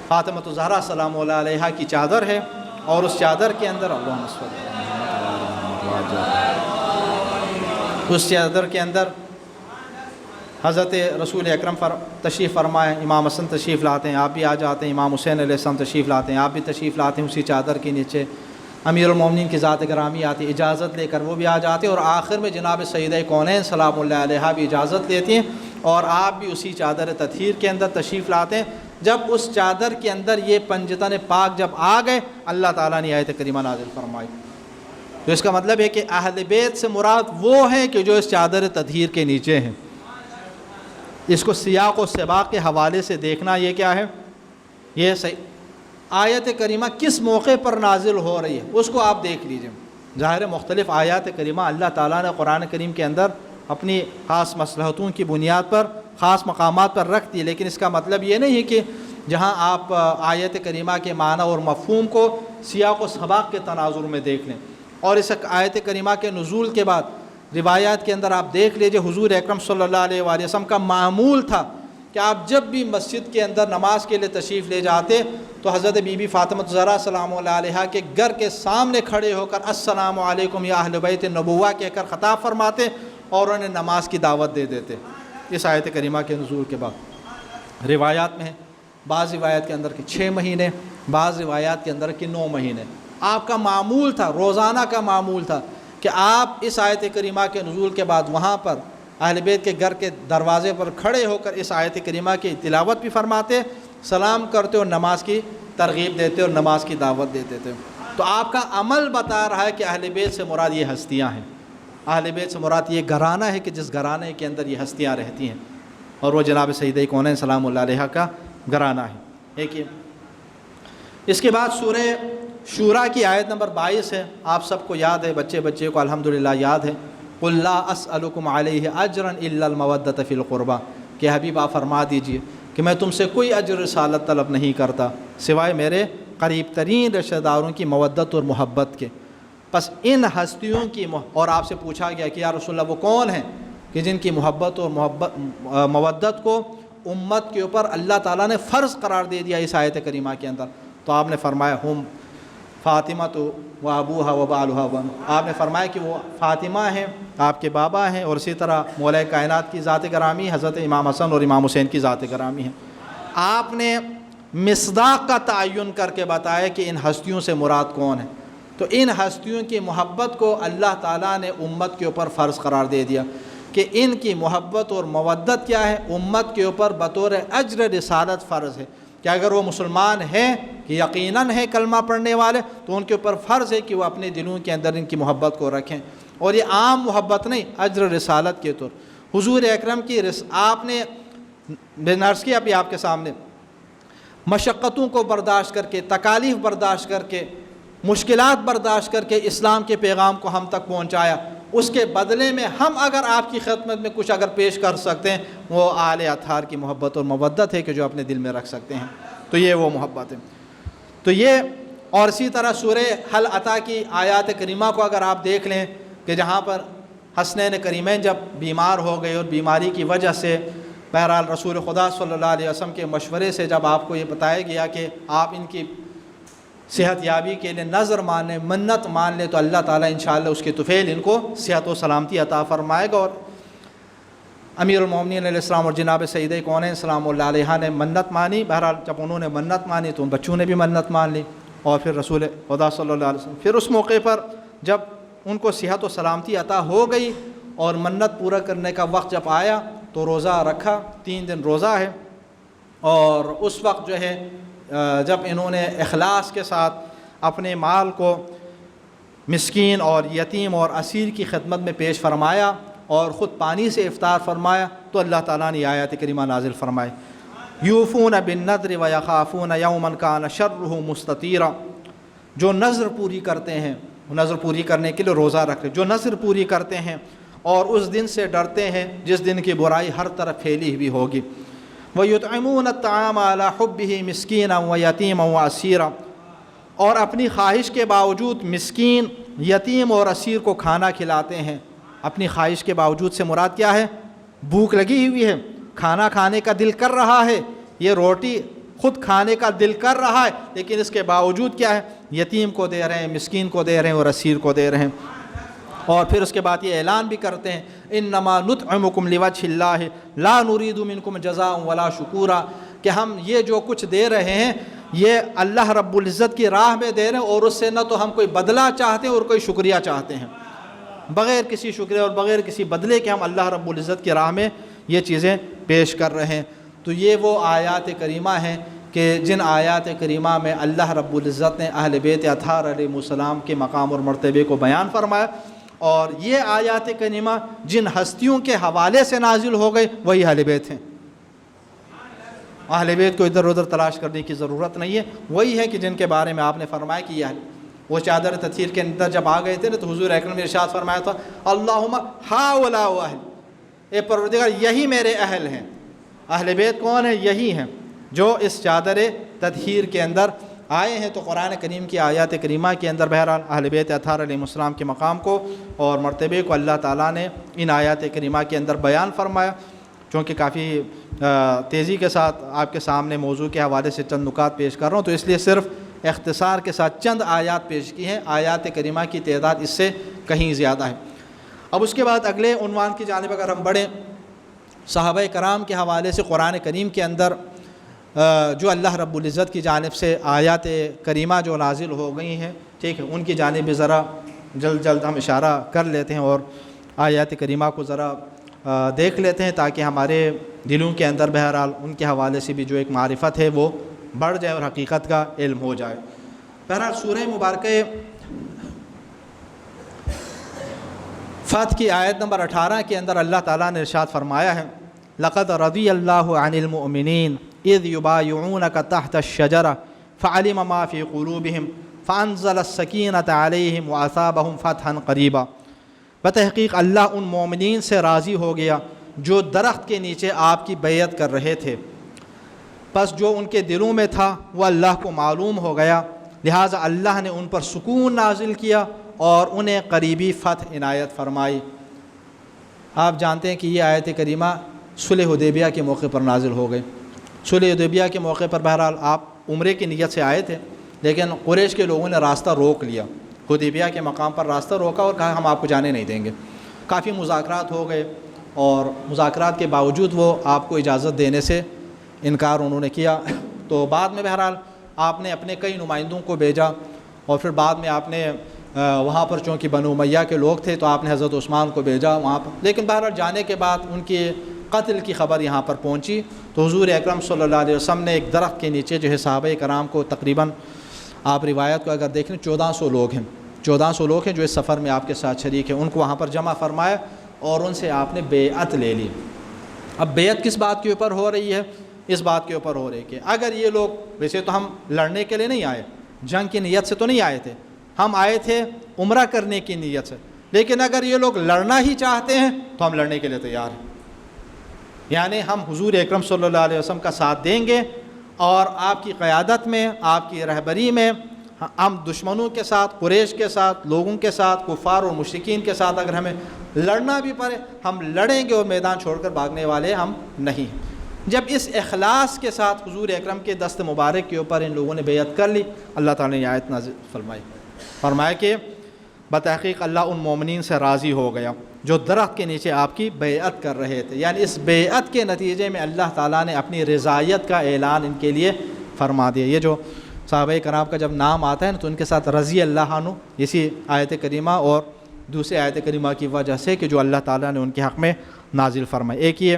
فاطمہ الزہرا سلام اللہ علیہا کی چادر ہے، اور اس چادر کے اندر اس چادر کے اندر حضرت رسول اکرم تشریف فرمائے. امام حسن تشریف لاتے ہیں، آپ بھی آ جاتے ہیں. امام حسین علیہ السلام تشریف لاتے ہیں، آپ بھی تشریف لاتے ہیں. اسی چادر کے نیچے امیر المومنین کی ذات گرامی آتی، اجازت لے کر وہ بھی آ جاتے ہیں. اور آخر میں جناب سیدہ کونین سلام اللہ علیہا بھی اجازت لیتی ہیں، اور آپ بھی اسی چادر تطہیر کے اندر تشریف لاتے ہیں. جب اس چادر کے اندر یہ پنجتن پاک جب آ گئے، اللہ تعالیٰ نے آیت کریمہ نازل فرمائی. تو اس کا مطلب ہے کہ اہل بیت سے مراد وہ ہیں کہ جو اس چادر تطہیر کے نیچے ہیں. اس کو سیاق و سباق کے حوالے سے دیکھنا، یہ کیا ہے، یہ آیت کریمہ کس موقع پر نازل ہو رہی ہے اس کو آپ دیکھ لیجئے. ظاہر مختلف آیات کریمہ اللہ تعالیٰ نے قرآن کریم کے اندر اپنی خاص مصلحتوں کی بنیاد پر خاص مقامات پر رکھ دی، لیکن اس کا مطلب یہ نہیں ہے کہ جہاں آپ آیت کریمہ کے معنی اور مفہوم کو سیاق و سباق کے تناظر میں دیکھ لیں. اور اس آیت کریمہ کے نزول کے بعد روایات کے اندر آپ دیکھ لیجئے حضور اکرم صلی اللہ علیہ وآلہ وسلم کا معمول تھا کہ آپ جب بھی مسجد کے اندر نماز کے لیے تشریف لے جاتے تو حضرت بی بی فاطمہ الزہرا سلام اللہ علیہا کے گھر کے سامنے کھڑے ہو کر السلام علیکم یا اہل بیت النبوہ کہہ کر خطاب فرماتے اور انہیں نماز کی دعوت دے دیتے اس آیت کریمہ کے نزول کے بعد. روایات میں ہے، بعض روایات کے اندر کہ 6 مہینے، بعض روایات کے اندر کہ 9 مہینے. آپ کا معمول تھا، روزانہ کا معمول تھا کہ آپ اس آیت کریمہ کے نزول کے بعد وہاں پر اہل بیت کے گھر کے دروازے پر کھڑے ہو کر اس آیت کریمہ کی تلاوت بھی فرماتے، سلام کرتے اور نماز کی ترغیب دیتے اور نماز کی دعوت دیتے تھے. تو آپ کا عمل بتا رہا ہے کہ اہل بیت سے مراد یہ ہستیاں ہیں، اہل بیت سے مراد یہ گھرانہ ہے کہ جس گھرانے کے اندر یہ ہستیاں رہتی ہیں، اور وہ جناب سیدہ کونین سلام اللہ علیہا کا گھرانہ ہے. ایک یہ. اس کے بعد سورہ شورا کی آیت نمبر 22 ہے، آپ سب کو یاد ہے، بچے کو الحمدللہ یاد ہے. قُلْ لَا أَسْأَلُكُمْ عَلَيْهِ أَجْرًا إِلَّا الْمَوَدَّةَ فِي الْقُرْبَى کہ حبیب آپ فرما دیجئے کہ میں تم سے کوئی اجر رسالت طلب نہیں کرتا سوائے میرے قریب ترین رشتہ داروں کی مودت اور محبت کے. پس ان ہستیوں کی اور آپ سے پوچھا گیا کہ یا رسول اللہ وہ کون ہیں کہ جن کی محبت اور مودت کو امت کے اوپر اللہ تعالیٰ نے فرض قرار دے دیا اس آیت کریمہ کے اندر. تو آپ نے فرمایا ہم فاطمہ تو و ابوہا و بالہا. آپ نے فرمایا کہ وہ فاطمہ ہیں، آپ کے بابا ہیں، اور اسی طرح مولا کائنات کی ذات گرامی حضرت امام حسن اور امام حسین کی ذات گرامی ہیں. آپ نے مصداق کا تعین کر کے بتایا کہ ان ہستیوں سے مراد کون ہے. تو ان ہستیوں کی محبت کو اللہ تعالیٰ نے امت کے اوپر فرض قرار دے دیا کہ ان کی محبت اور مودت کیا ہے، امت کے اوپر بطور اجر رسالت فرض ہے کہ اگر وہ مسلمان ہیں کہ یقیناً ہے کلمہ پڑھنے والے، تو ان کے اوپر فرض ہے کہ وہ اپنے دلوں کے اندر ان کی محبت کو رکھیں. اور یہ عام محبت نہیں، اجر رسالت کے طور. حضور اکرم کی آپ نے نرس کیا ابھی آپ کے سامنے، مشقتوں کو برداشت کر کے، تکالیف برداشت کر کے، مشکلات برداشت کر کے اسلام کے پیغام کو ہم تک پہنچایا. اس کے بدلے میں ہم اگر آپ کی خدمت میں کچھ اگر پیش کر سکتے ہیں، وہ آل اطہار کی محبت اور مودت ہے کہ جو اپنے دل میں رکھ سکتے ہیں. تو یہ وہ محبت ہے. تو یہ اور اسی طرح سورہ حل عطا کی آیات کریمہ کو اگر آپ دیکھ لیں کہ جہاں پر حسنین کریمین جب بیمار ہو گئے اور بیماری کی وجہ سے بہرحال رسول خدا صلی اللہ علیہ وسلم کے مشورے سے جب آپ کو یہ بتایا گیا کہ آپ ان کی صحت یابی کے لیے نظر مانیں، منت مان لیں، تو اللہ تعالیٰ انشاءاللہ اس کے طفیل ان کو صحت و سلامتی عطا فرمائے گا. اور امیر المومنین علیہ السلام اور جناب سید کونین سلام اللہ علیہ نے منت مانی. بہرحال جب انہوں نے منت مانی تو ان بچوں نے بھی منت مان لی، اور پھر رسول خدا صلی اللہ علیہ وسلم پھر اس موقع پر جب ان کو صحت و سلامتی عطا ہو گئی اور منت پورا کرنے کا وقت جب آیا تو روزہ رکھا. 3 دن روزہ ہے. اور اس وقت جو ہے جب انہوں نے اخلاص کے ساتھ اپنے مال کو مسکین اور یتیم اور اسیر کی خدمت میں پیش فرمایا اور خود پانی سے افطار فرمایا، تو اللہ تعالیٰ نے آیات کریمہ نازل فرمائے. یوفون بالنذر ویخافون یوما کان شرہ مستطیرا. جو نذر پوری کرتے ہیں، نذر پوری کرنے کے لیے روزہ رکھتے، جو نذر پوری کرتے ہیں اور اس دن سے ڈرتے ہیں جس دن کی برائی ہر طرف پھیلی ہوئی ہوگی. وَيُطْعِمُونَ الطَّعَامَ عَلَىٰ حُبِّهِ مِسْكِينًا وَيَتِيمًا وَأَسِيرًا. اور اپنی خواہش کے باوجود مسکین، یتیم اور اسیر کو کھانا کھلاتے ہیں. اپنی خواہش کے باوجود سے مراد کیا ہے؟ بھوک لگی ہوئی ہے، کھانا کھانے کا دل کر رہا ہے، یہ روٹی خود کھانے کا دل کر رہا ہے، لیکن اس کے باوجود کیا ہے؟ یتیم کو دے رہے ہیں، مسکین کو دے رہے ہیں اور اسیر کو دے رہے ہیں. اور پھر اس کے بعد یہ اعلان بھی کرتے ہیں انما نطعمکم لوجہ اللہ لا نرید منکم جزاء ولا شکورا، کہ ہم یہ جو کچھ دے رہے ہیں یہ اللہ رب العزت کی راہ میں دے رہے ہیں، اور اس سے نہ تو ہم کوئی بدلہ چاہتے ہیں اور کوئی شکریہ چاہتے ہیں. بغیر کسی شکریہ اور بغیر کسی بدلے کے ہم اللہ رب العزت کی راہ میں یہ چیزیں پیش کر رہے ہیں. تو یہ وہ آیات کریمہ ہیں کہ جن آیات کریمہ میں اللہ رب العزت نے اہل بیت اطہار علیہ السلام کے مقام اور مرتبے کو بیان فرمایا. اور یہ آیات کریمہ جن ہستیوں کے حوالے سے نازل ہو گئے وہی اہل بیت ہیں. اہل بیت کو ادھر ادھر تلاش کرنے کی ضرورت نہیں ہے، وہی ہے کہ جن کے بارے میں آپ نے فرمایا کہ یہ وہ چادر تطہیر کے اندر جب آ گئے تھے نا، تو حضور اکرم نے ارشاد فرمایا تھا اللہم ہؤلاء اہل، اے پروردگار یہی میرے اہل ہیں. اہل بیت کون ہیں؟ یہی ہیں جو اس چادر تطہیر کے اندر آئے ہیں. تو قرآن کریم کی آیات کریمہ کے اندر بہرحال اہل بیت اطہار علیہ السلام کے مقام کو اور مرتبے کو اللہ تعالیٰ نے ان آیات کریمہ کے اندر بیان فرمایا. چونکہ کافی تیزی کے ساتھ آپ کے سامنے موضوع کے حوالے سے چند نکات پیش کر رہا ہوں، تو اس لیے صرف اختصار کے ساتھ چند آیات پیش کی ہیں. آیات کریمہ کی تعداد اس سے کہیں زیادہ ہے. اب اس کے بعد اگلے عنوان کی جانب اگر ہم بڑھیں، صحابہ کرام کے حوالے سے قرآن کریم کے اندر جو اللہ رب العزت کی جانب سے آیات کریمہ جو نازل ہو گئی ہیں، ٹھیک ہے، ان کی جانب ذرا جلد ہم اشارہ کر لیتے ہیں اور آیات کریمہ کو ذرا دیکھ لیتے ہیں تاکہ ہمارے دلوں کے اندر بہرحال ان کے حوالے سے بھی جو ایک معرفت ہے وہ بڑھ جائے اور حقیقت کا علم ہو جائے. بہرحال سورہ مبارکہ فتح کی آیت نمبر 18 کے اندر اللہ تعالیٰ نے ارشاد فرمایا ہے لقد رضی اللہ عن المؤمنین اذ یبایعونک تحت الشجرہ فعلم ما فی قلوبہم فانزل السکینۃ علیہم واصابہم فتحا قریبا. بتحقیق اللہ ان مومنین سے راضی ہو گیا جو درخت کے نیچے آپ کی بیعت کر رہے تھے، پس جو ان کے دلوں میں تھا وہ اللہ کو معلوم ہو گیا لہٰذا اللہ نے ان پر سکون نازل کیا اور انہیں قریبی فتح عنایت فرمائی۔ آپ جانتے ہیں کہ یہ آیت کریمہ صلح حدیبیہ کے موقع پر نازل ہو گئی۔ صلح حدیبیہ کے موقع پر بہرحال آپ عمرے کی نیت سے آئے تھے، لیکن قریش کے لوگوں نے راستہ روک لیا، حدیبیہ کے مقام پر راستہ روکا اور کہا ہم آپ کو جانے نہیں دیں گے۔ کافی مذاکرات ہو گئے اور مذاکرات کے باوجود وہ آپ کو اجازت دینے سے انکار انہوں نے کیا۔ تو بعد میں بہرحال آپ نے اپنے کئی نمائندوں کو بھیجا اور پھر بعد میں آپ نے وہاں پر چونکہ بنو امیہ کے لوگ تھے تو آپ نے حضرت عثمان کو بھیجا وہاں پر، لیکن بہرحال جانے کے بعد ان کے قتل کی خبر یہاں پر پہنچی تو حضور اکرم صلی اللہ علیہ وسلم نے ایک درخت کے نیچے جو ہے صحابہ کرام کو تقریباً آپ روایت کو اگر دیکھیں 1400 لوگ ہیں، 1400 لوگ ہیں جو اس سفر میں آپ کے ساتھ شریک ہیں، ان کو وہاں پر جمع فرمایا اور ان سے آپ نے بیعت لے لی۔ اب بیعت کس بات کے اوپر ہو رہی ہے؟ اس بات کے اوپر ہو رہی ہے کہ اگر یہ لوگ، ویسے تو ہم لڑنے کے لیے نہیں آئے، جنگ کی نیت سے تو نہیں آئے تھے، ہم آئے تھے عمرہ کرنے کی نیت سے، لیکن اگر یہ لوگ لڑنا ہی چاہتے ہیں تو ہم لڑنے کے لیے تیار ہیں، یعنی ہم حضور اکرم صلی اللہ علیہ وسلم کا ساتھ دیں گے اور آپ کی قیادت میں، آپ کی رہبری میں ہم دشمنوں کے ساتھ، قریش کے ساتھ، لوگوں کے ساتھ، کفار اور مشرکین کے ساتھ اگر ہمیں لڑنا بھی پڑے ہم لڑیں گے اور میدان چھوڑ کر بھاگنے والے ہم نہیں ہیں۔ جب اس اخلاص کے ساتھ حضور اکرم کے دست مبارک کے اوپر ان لوگوں نے بیعت کر لی، اللہ تعالیٰ نے آیت نازل فرمایا کہ بتحقیق اللہ ان مومنین سے راضی ہو گیا جو درخت کے نیچے آپ کی بیعت کر رہے تھے، یعنی اس بیعت کے نتیجے میں اللہ تعالیٰ نے اپنی رضایت کا اعلان ان کے لیے فرما دیا۔ یہ جو صحابہ کرام کا جب نام آتا ہے نا تو ان کے ساتھ رضی اللہ عنہ اسی آیت کریمہ اور دوسری آیت کریمہ کی وجہ سے کہ جو اللہ تعالیٰ نے ان کے حق میں نازل فرمائی، ایک یہ۔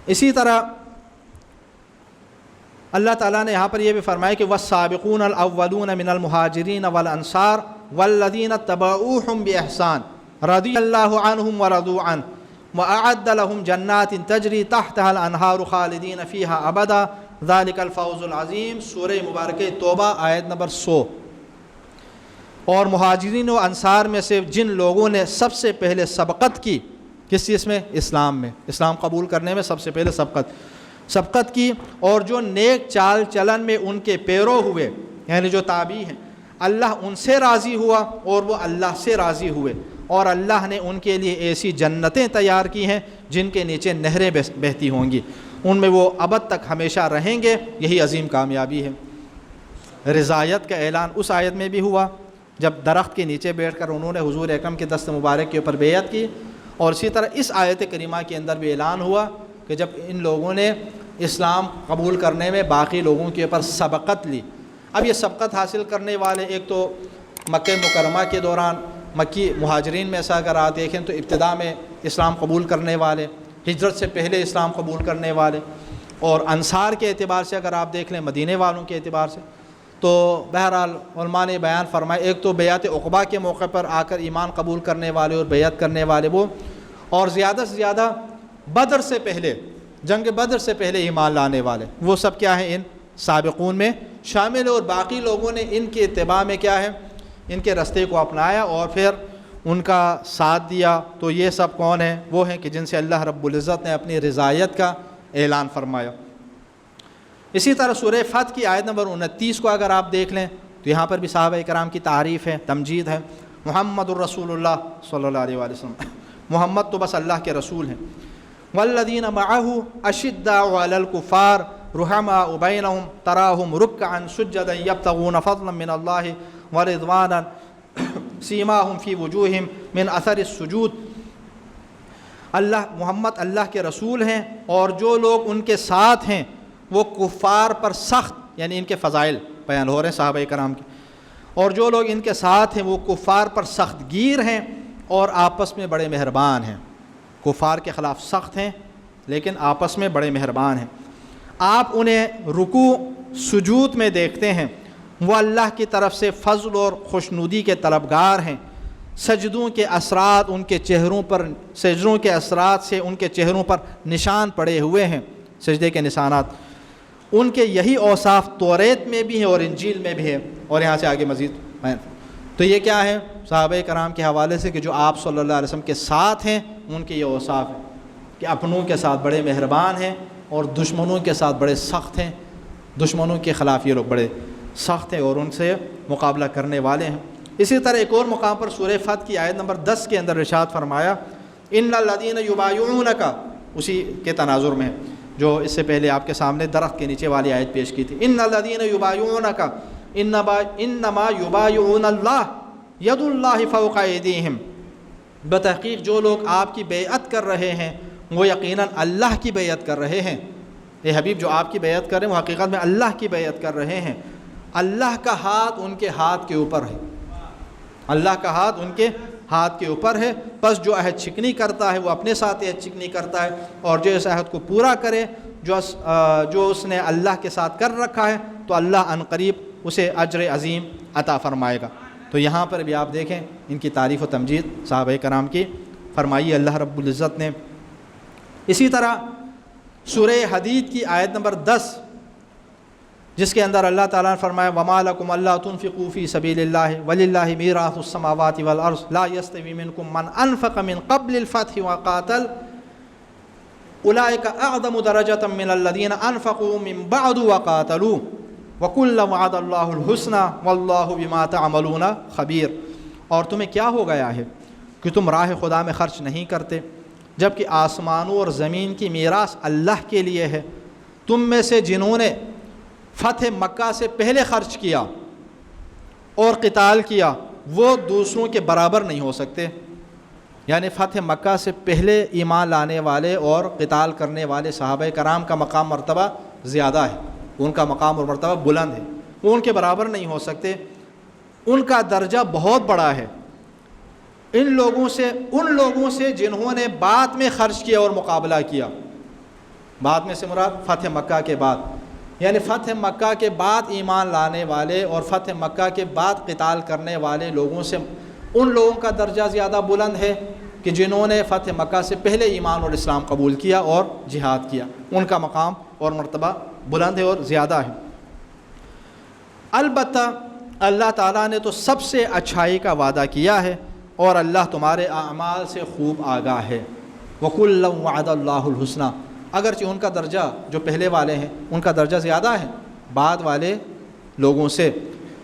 اسی طرح اللہ تعالیٰ نے یہاں پر یہ بھی فرمایا کہ والسابقون الاولون من المہاجرین والانصار والذین اتبعوہم باحسان رضی اللہ عنہم ورضوا عنہ واعد لهم جنات تجری تحتها الانہار خالدین فیہا ابدا ذلک الفوز العظیم، سورہ مبارکہ توبہ آیت نمبر 100۔ اور مہاجرین و انصار میں سے جن لوگوں نے سب سے پہلے سبقت کی، کس چیز میں؟ اسلام میں، اسلام قبول کرنے میں سب سے پہلے سبقت کی، اور جو نیک چال چلن میں ان کے پیرو ہوئے، یعنی جو تابعی ہیں، اللہ ان سے راضی ہوا اور وہ اللہ سے راضی ہوئے، اور اللہ نے ان کے لیے ایسی جنتیں تیار کی ہیں جن کے نیچے نہریں بہتی ہوں گی، ان میں وہ ابد تک ہمیشہ رہیں گے، یہی عظیم کامیابی ہے۔ رضایت کا اعلان اس آیت میں بھی ہوا جب درخت کے نیچے بیٹھ کر انہوں نے حضور اکرم کے دست مبارک کے اوپر بیعت کی، اور اسی طرح اس آیت کریمہ کے اندر بھی اعلان ہوا کہ جب ان لوگوں نے اسلام قبول کرنے میں باقی لوگوں کے اوپر سبقت لی۔ اب یہ سبقت حاصل کرنے والے ایک تو مکہ مکرمہ کے دوران مکی مہاجرین میں سے اگر آپ دیکھیں تو ابتدا میں اسلام قبول کرنے والے، ہجرت سے پہلے اسلام قبول کرنے والے، اور انصار کے اعتبار سے اگر آپ دیکھ لیں مدینے والوں کے اعتبار سے، تو بہرحال علماء نے بیان فرمائے ایک تو بیعت عقبہ کے موقع پر آ کر ایمان قبول کرنے والے اور بیعت کرنے والے وہ، اور زیادہ سے زیادہ بدر سے پہلے، جنگ بدر سے پہلے ایمان لانے والے، وہ سب کیا ہیں؟ ان سابقون میں شامل ہے، اور باقی لوگوں نے ان کے اتباع میں کیا ہے؟ ان کے رستے کو اپنایا اور پھر ان کا ساتھ دیا۔ تو یہ سب کون ہیں؟ وہ ہیں کہ جن سے اللہ رب العزت نے اپنی رضایت کا اعلان فرمایا۔ اسی طرح سورہ فتح کی آیت نمبر 29 کو اگر آپ دیکھ لیں تو یہاں پر بھی صحابہ کرام کی تعریف ہے، تمجید ہے۔ محمد الرسول اللہ صلی اللہ علیہ وسلم، محمد تو بس اللہ کے رسول ہیں۔ والذین معه اشداء علی الکفار رحماء بینہم تراہم رکعا سجدا یبتغون فضلا من اللہ ورضوانا سیماہم فی وجوہہم من اثر السجود۔ محمد اللہ کے رسول ہیں، اور جو لوگ ان کے ساتھ ہیں وہ کفار پر سخت، یعنی ان کے فضائل بیان ہو رہے ہیں صحابہ کرام کے، اور جو لوگ ان کے ساتھ ہیں وہ کفار پر سخت گیر ہیں اور آپس میں بڑے مہربان ہیں۔ کفار کے خلاف سخت ہیں لیکن آپس میں بڑے مہربان ہیں۔ آپ انہیں رکوع سجود میں دیکھتے ہیں، وہ اللہ کی طرف سے فضل اور خوشنودی کے طلبگار ہیں۔ سجدوں کے اثرات ان کے چہروں پر، سجدوں کے اثرات سے ان کے چہروں پر نشان پڑے ہوئے ہیں، سجدے کے نشانات۔ ان کے یہی اوصاف توریت میں بھی ہیں اور انجیل میں بھی ہے، اور یہاں سے آگے مزید تو یہ کیا ہے؟ صحابہ کرام کے حوالے سے کہ جو آپ صلی اللہ علیہ وسلم کے ساتھ ہیں ان کے یہ اوصاف ہیں کہ اپنوں کے ساتھ بڑے مہربان ہیں اور دشمنوں کے ساتھ بڑے سخت ہیں، دشمنوں کے خلاف یہ لوگ بڑے سخت ہیں اور ان سے مقابلہ کرنے والے ہیں۔ اسی طرح ایک اور مقام پر سورہ فتح کی آیت نمبر 10 کے اندر ارشاد فرمایا ان الذین یبایعونک، اسی کے تناظر میں جو اس سے پہلے آپ کے سامنے درخت کے نیچے والی آیت پیش کی تھی، ان الذین یبایعونک انما یبایعون اللہ ید اللہ فوق ایدیہم، بتحقیق جو لوگ آپ کی بیعت کر رہے ہیں وہ یقیناً اللہ کی بیعت کر رہے ہیں۔ اے حبیب جو آپ کی بیعت کر رہے ہیں وہ حقیقت میں اللہ کی بیعت کر رہے ہیں، اللہ کا ہاتھ ان کے ہاتھ کے اوپر ہے، اللہ کا ہاتھ ان کے ہاتھ کے اوپر ہے، پس جو عہد چکنی کرتا ہے وہ اپنے ساتھ عہد چکنی کرتا ہے، اور جو اس عہد کو پورا کرے جو اس نے اللہ کے ساتھ کر رکھا ہے تو اللہ عنقریب اسے اجر عظیم عطا فرمائے گا۔ تو یہاں پر بھی آپ دیکھیں ان کی تعریف و تمجید صحابہ کرام کی فرمائی اللہ رب العزت نے۔ اسی طرح سورہ حدید کی آیت نمبر 10 جس کے اندر اللہ تعالیٰ نے فرمایا وَمَا لَكُمْ أَلَّا تُنْفِقُوا فِي سَبِيلِ اللَّهِ وَلِلَّهِ مِيرَاثُ السَّمَاوَاتِ وَالْأَرْضِ لَا يَسْتَوِي مِنكُم مَّنْ أَنفَقَ مِن قَبْلِ الْفَتْحِ وَقَاتَلَ أُولَٰئِكَ أَعْظَمُ دَرَجَةً مِّنَ الَّذِينَ أَنفَقُوا مِن بَعْدُ وَقَاتَلُوا وَكُلًّا وَعَدَ اللَّهُ الْحُسْنَىٰ وَاللَّهُ بِمَا تَعْمَلُونَ خَبِيرٌ۔ اور تمہیں کیا ہو گیا ہے کہ تم راہ خدا میں خرچ نہیں کرتے جبکہ آسمانوں اور زمین کی میراث اللہ کے لیے ہے، تم میں سے جنہوں نے فتح مکہ سے پہلے خرچ کیا اور قتال کیا وہ دوسروں کے برابر نہیں ہو سکتے، یعنی فتح مکہ سے پہلے ایمان لانے والے اور قتال کرنے والے صحابہ کرام کا مقام مرتبہ زیادہ ہے، ان کا مقام اور مرتبہ بلند ہے، وہ ان کے برابر نہیں ہو سکتے، ان کا درجہ بہت بڑا ہے ان لوگوں سے جنہوں نے بعد میں خرچ کیا اور مقابلہ کیا۔ بعد میں سے مراد فتح مکہ کے بعد، یعنی فتح مکہ کے بعد ایمان لانے والے اور فتح مکہ کے بعد قتال کرنے والے لوگوں سے ان لوگوں کا درجہ زیادہ بلند ہے کہ جنہوں نے فتح مکہ سے پہلے ایمان اور اسلام قبول کیا اور جہاد کیا، ان کا مقام اور مرتبہ بلند ہے اور زیادہ ہے۔ البتہ اللہ تعالیٰ نے تو سب سے اچھائی کا وعدہ کیا ہے اور اللہ تمہارے اعمال سے خوب آگاہ ہے۔ وَكُلًّا وَعَدَ اللَّهُ الْحُسْنَىٰ، اگرچہ ان کا درجہ جو پہلے والے ہیں ان کا درجہ زیادہ ہے بعد والے لوگوں سے،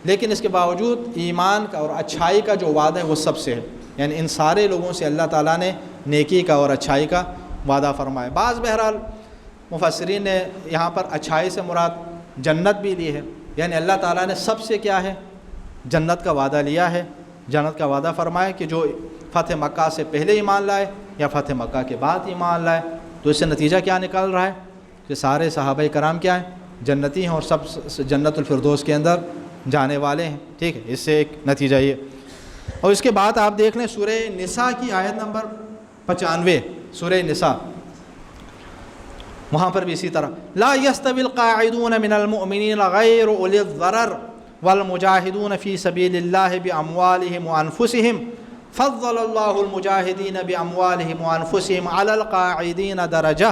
لیکن اس کے باوجود ایمان کا اور اچھائی کا جو وعدہ ہے وہ سب سے ہے، یعنی ان سارے لوگوں سے اللہ تعالیٰ نے نیکی کا اور اچھائی کا وعدہ فرمایا۔ بعض بہرحال مفسرین نے یہاں پر اچھائی سے مراد جنت بھی لی ہے، یعنی اللہ تعالیٰ نے سب سے کیا ہے جنت کا وعدہ لیا ہے، جنت کا وعدہ فرمایا کہ جو فتح مکہ سے پہلے ایمان لائے یا فتح مکہ کے بعد ایمان لائے، تو اس سے نتیجہ کیا نکل رہا ہے کہ سارے صحابہ کرام کیا ہیں جنتی ہیں اور سب جنت الفردوس کے اندر جانے والے ہیں، ٹھیک ہے، اس سے ایک نتیجہ یہ۔ اور اس کے بعد آپ دیکھ لیں سورہ نساء کی آیت نمبر 95، سورہ نساء، وہاں پر بھی اسی طرح لا يستوي القاعدون من المؤمنین غیر اولی الضرر والمجاہدون فی سبیل اللہ باموالہم وانفسہم فضل اللہ المجاہدین باموالہم وانفسہم علی القاعدین درجہ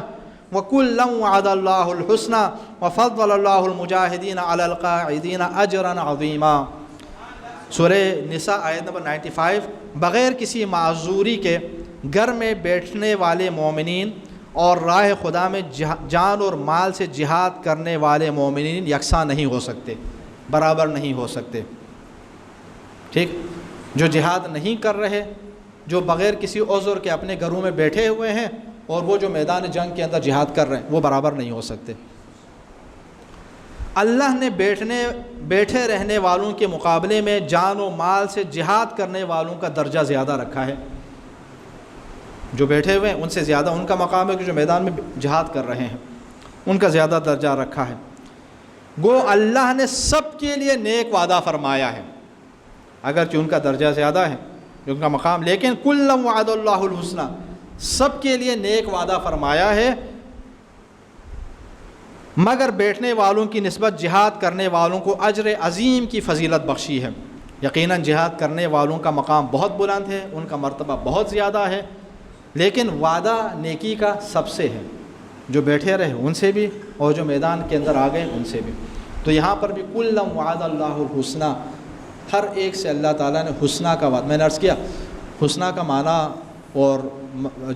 وکلا وعد اللہ الحسنى وفضل اللہ المجاہدین علی القاعدین اجرا عظیما۔ سورہ نساء آیت نمبر 95، بغیر کسی معذوری کے گھر میں بیٹھنے والے مومنین اور راہ خدا میں جان اور مال سے جہاد کرنے والے مومنین یکساں نہیں ہو سکتے، برابر نہیں ہو سکتے، ٹھیک، جو جہاد نہیں کر رہے، جو بغیر کسی عذر کے اپنے گھروں میں بیٹھے ہوئے ہیں، اور وہ جو میدان جنگ کے اندر جہاد کر رہے ہیں، وہ برابر نہیں ہو سکتے۔ اللہ نے بیٹھے رہنے والوں کے مقابلے میں جان و مال سے جہاد کرنے والوں کا درجہ زیادہ رکھا ہے، جو بیٹھے ہوئے ہیں ان سے زیادہ ان کا مقام ہے کہ جو میدان میں جہاد کر رہے ہیں، ان کا زیادہ درجہ رکھا ہے۔ گو اللہ نے سب کے لیے نیک وعدہ فرمایا ہے، اگرچہ ان کا درجہ زیادہ ہے ان کا مقام، لیکن کلا وعد اللہ الحسنى، سب کے لیے نیک وعدہ فرمایا ہے، مگر بیٹھنے والوں کی نسبت جہاد کرنے والوں کو اجر عظیم کی فضیلت بخشی ہے۔ یقیناً جہاد کرنے والوں کا مقام بہت بلند ہے، ان کا مرتبہ بہت زیادہ ہے، لیکن وعدہ نیکی کا سب سے ہے، جو بیٹھے رہے ان سے بھی اور جو میدان کے اندر آ گئے ان سے بھی۔ تو یہاں پر بھی کلا وعد اللہ الحسنى، ہر ایک سے اللہ تعالیٰ نے حسنہ کا وعدہ، میں نے عرض کیا حسنہ کا معنی اور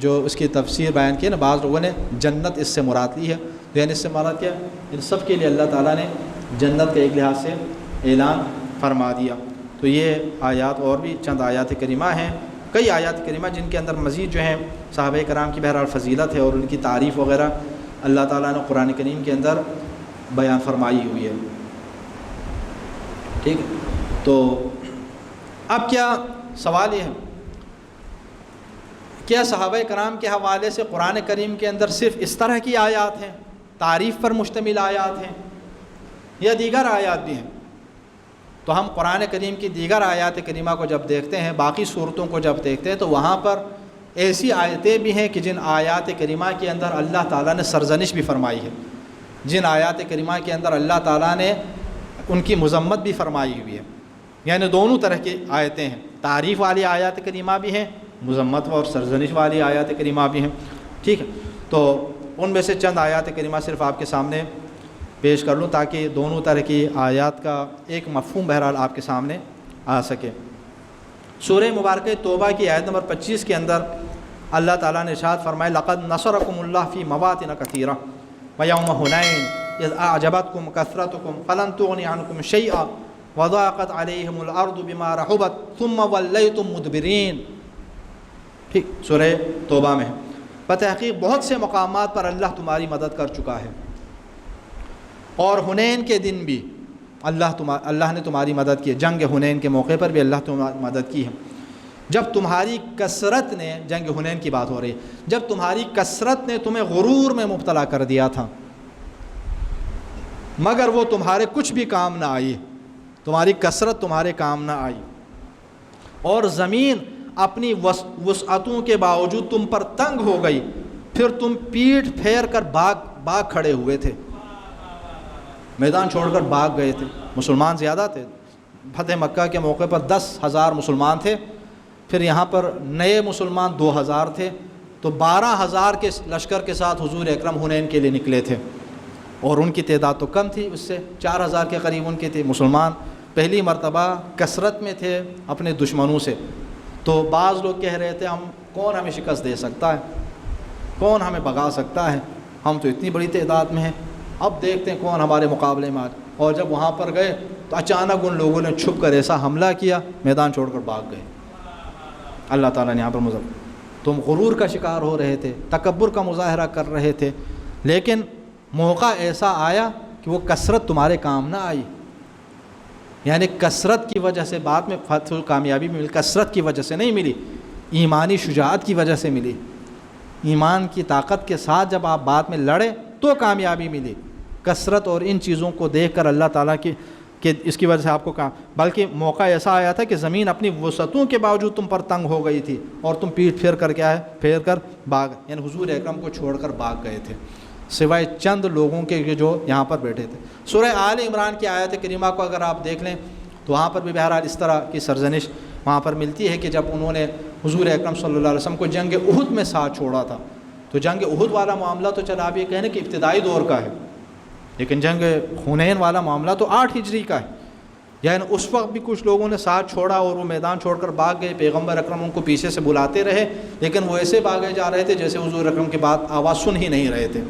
جو اس کی تفسیر بیان کی نا، بعض لوگوں نے جنت اس سے مراد لی ہے، تو یعنی اس سے مراد کیا، ان سب کے لیے اللہ تعالیٰ نے جنت کا ایک لحاظ سے اعلان فرما دیا۔ تو یہ آیات اور بھی چند آیات کریمہ ہیں، کئی آیات کریمہ جن کے اندر مزید جو ہیں صحابہ کرام کی بہرحال فضیلت ہے اور ان کی تعریف وغیرہ اللہ تعالیٰ نے قرآن کریم کے اندر بیان فرمائی ہوئی ہے۔ ٹھیک ہے، تو اب کیا سوال یہ ہے، کیا صحابہ کرام کے حوالے سے قرآن کریم کے اندر صرف اس طرح کی آیات ہیں، تعریف پر مشتمل آیات ہیں، یا دیگر آیات بھی ہیں؟ تو ہم قرآن کریم کی دیگر آیات کریمہ کو جب دیکھتے ہیں، باقی صورتوں کو جب دیکھتے ہیں، تو وہاں پر ایسی آیتیں بھی ہیں کہ جن آیات کریمہ کے اندر اللہ تعالیٰ نے سرزنش بھی فرمائی ہے، جن آیات کریمہ کے اندر اللہ تعالیٰ نے ان کی مذمت بھی فرمائی ہوئی ہے۔ یعنی دونوں طرح کی آیتیں ہیں، تعریف والی آیات کریمہ بھی ہیں، مذمت اور سرزنش والی آیات کریمہ بھی ہیں۔ ٹھیک ہے، تو ان میں سے چند آیات کریمہ صرف آپ کے سامنے پیش کر لوں تاکہ دونوں طرح کی آیات کا ایک مفہوم بہرحال آپ کے سامنے آ سکے۔ سورہ مبارکہ توبہ کی آیت نمبر 25 کے اندر اللہ تعالیٰ نے ارشاد فرمایا لقد نصرکم اللہ فی مواطن کثیرہ ویوم حنین اذ اعجبتکم کثرتکم فلن تغنی عنکم شیئا وضاقت علیہم الارض بما رحبت ثم ولیتم مدبرین۔ ٹھیک، سورہ توبہ میں بتحقیق بہت سے مقامات پر اللہ تمہاری مدد کر چکا ہے، اور حنین کے دن بھی اللہ نے تمہاری مدد کی ہے، جنگ حنین کے موقع پر بھی اللہ تمہاری مدد کی ہے، جب تمہاری کثرت نے، جنگ حنین کی بات ہو رہی ہے، جب تمہاری کثرت نے تمہیں غرور میں مبتلا کر دیا تھا مگر وہ تمہارے کچھ بھی کام نہ آئی، تمہاری کثرت تمہارے کام نہ آئی، اور زمین اپنی وسعتوں کے باوجود تم پر تنگ ہو گئی، پھر تم پیٹھ پھیر کر باغ کھڑے ہوئے تھے، میدان چھوڑ کر بھاگ گئے تھے۔ مسلمان زیادہ تھے، فتح مکہ کے موقع پر 10,000 مسلمان تھے، پھر یہاں پر نئے مسلمان 2,000 تھے، تو 12,000 کے لشکر کے ساتھ حضور اکرم حنین کے لیے نکلے تھے، اور ان کی تعداد تو کم تھی، اس سے 4,000 کے قریب ان کی تھی۔ مسلمان پہلی مرتبہ کثرت میں تھے اپنے دشمنوں سے، تو بعض لوگ کہہ رہے تھے کون ہمیں شکست دے سکتا ہے، کون ہمیں بھگا سکتا ہے، ہم تو اتنی بڑی تعداد میں ہیں، اب دیکھتے ہیں کون ہمارے مقابلے میں آج۔ اور جب وہاں پر گئے تو اچانک ان لوگوں نے چھپ کر ایسا حملہ کیا، میدان چھوڑ کر بھاگ گئے۔ اللہ تعالیٰ نے یہاں پر تم غرور کا شکار ہو رہے تھے، تکبر کا مظاہرہ کر رہے تھے، لیکن موقع ایسا آیا کہ وہ کثرت تمہارے کام نہ آئی، یعنی کثرت کی وجہ سے بعد میں فتح کامیابی ملی، کثرت کی وجہ سے نہیں ملی، ایمانی شجاعت کی وجہ سے ملی، ایمان کی طاقت کے ساتھ جب آپ بعد میں لڑے تو کامیابی ملی۔ کثرت اور ان چیزوں کو دیکھ کر اللہ تعالیٰ کی کہ اس کی وجہ سے آپ کو کہا، بلکہ موقع ایسا آیا تھا کہ زمین اپنی وسعتوں کے باوجود تم پر تنگ ہو گئی تھی، اور تم پیٹ پھیر کر کیا ہے، پھیر کر بھاگ، یعنی حضور اکرم کو چھوڑ کر بھاگ گئے تھے، سوائے چند لوگوں کے جو یہاں پر بیٹھے تھے۔ سورہ آل عمران کی آیت کریمہ کو اگر آپ دیکھ لیں تو وہاں پر بھی بہرحال اس طرح کی سرزنش وہاں پر ملتی ہے کہ جب انہوں نے حضور اکرم صلی اللہ علیہ وسلم کو جنگ احد میں ساتھ چھوڑا تھا، تو جنگ احد والا معاملہ تو چلا آپ یہ کہنے کہ ابتدائی دور کا ہے، لیکن جنگ حنین والا معاملہ تو 8 ہجری کا ہے، یعنی اس وقت بھی کچھ لوگوں نے ساتھ چھوڑا اور وہ میدان چھوڑ کر بھاگ گئے، پیغمبر اکرم ان کو پیچھے سے بلاتے رہے، لیکن وہ ایسے بھاگے جا رہے تھے جیسے حضور اکرم کی بات آواز سن ہی نہیں رہے تھے،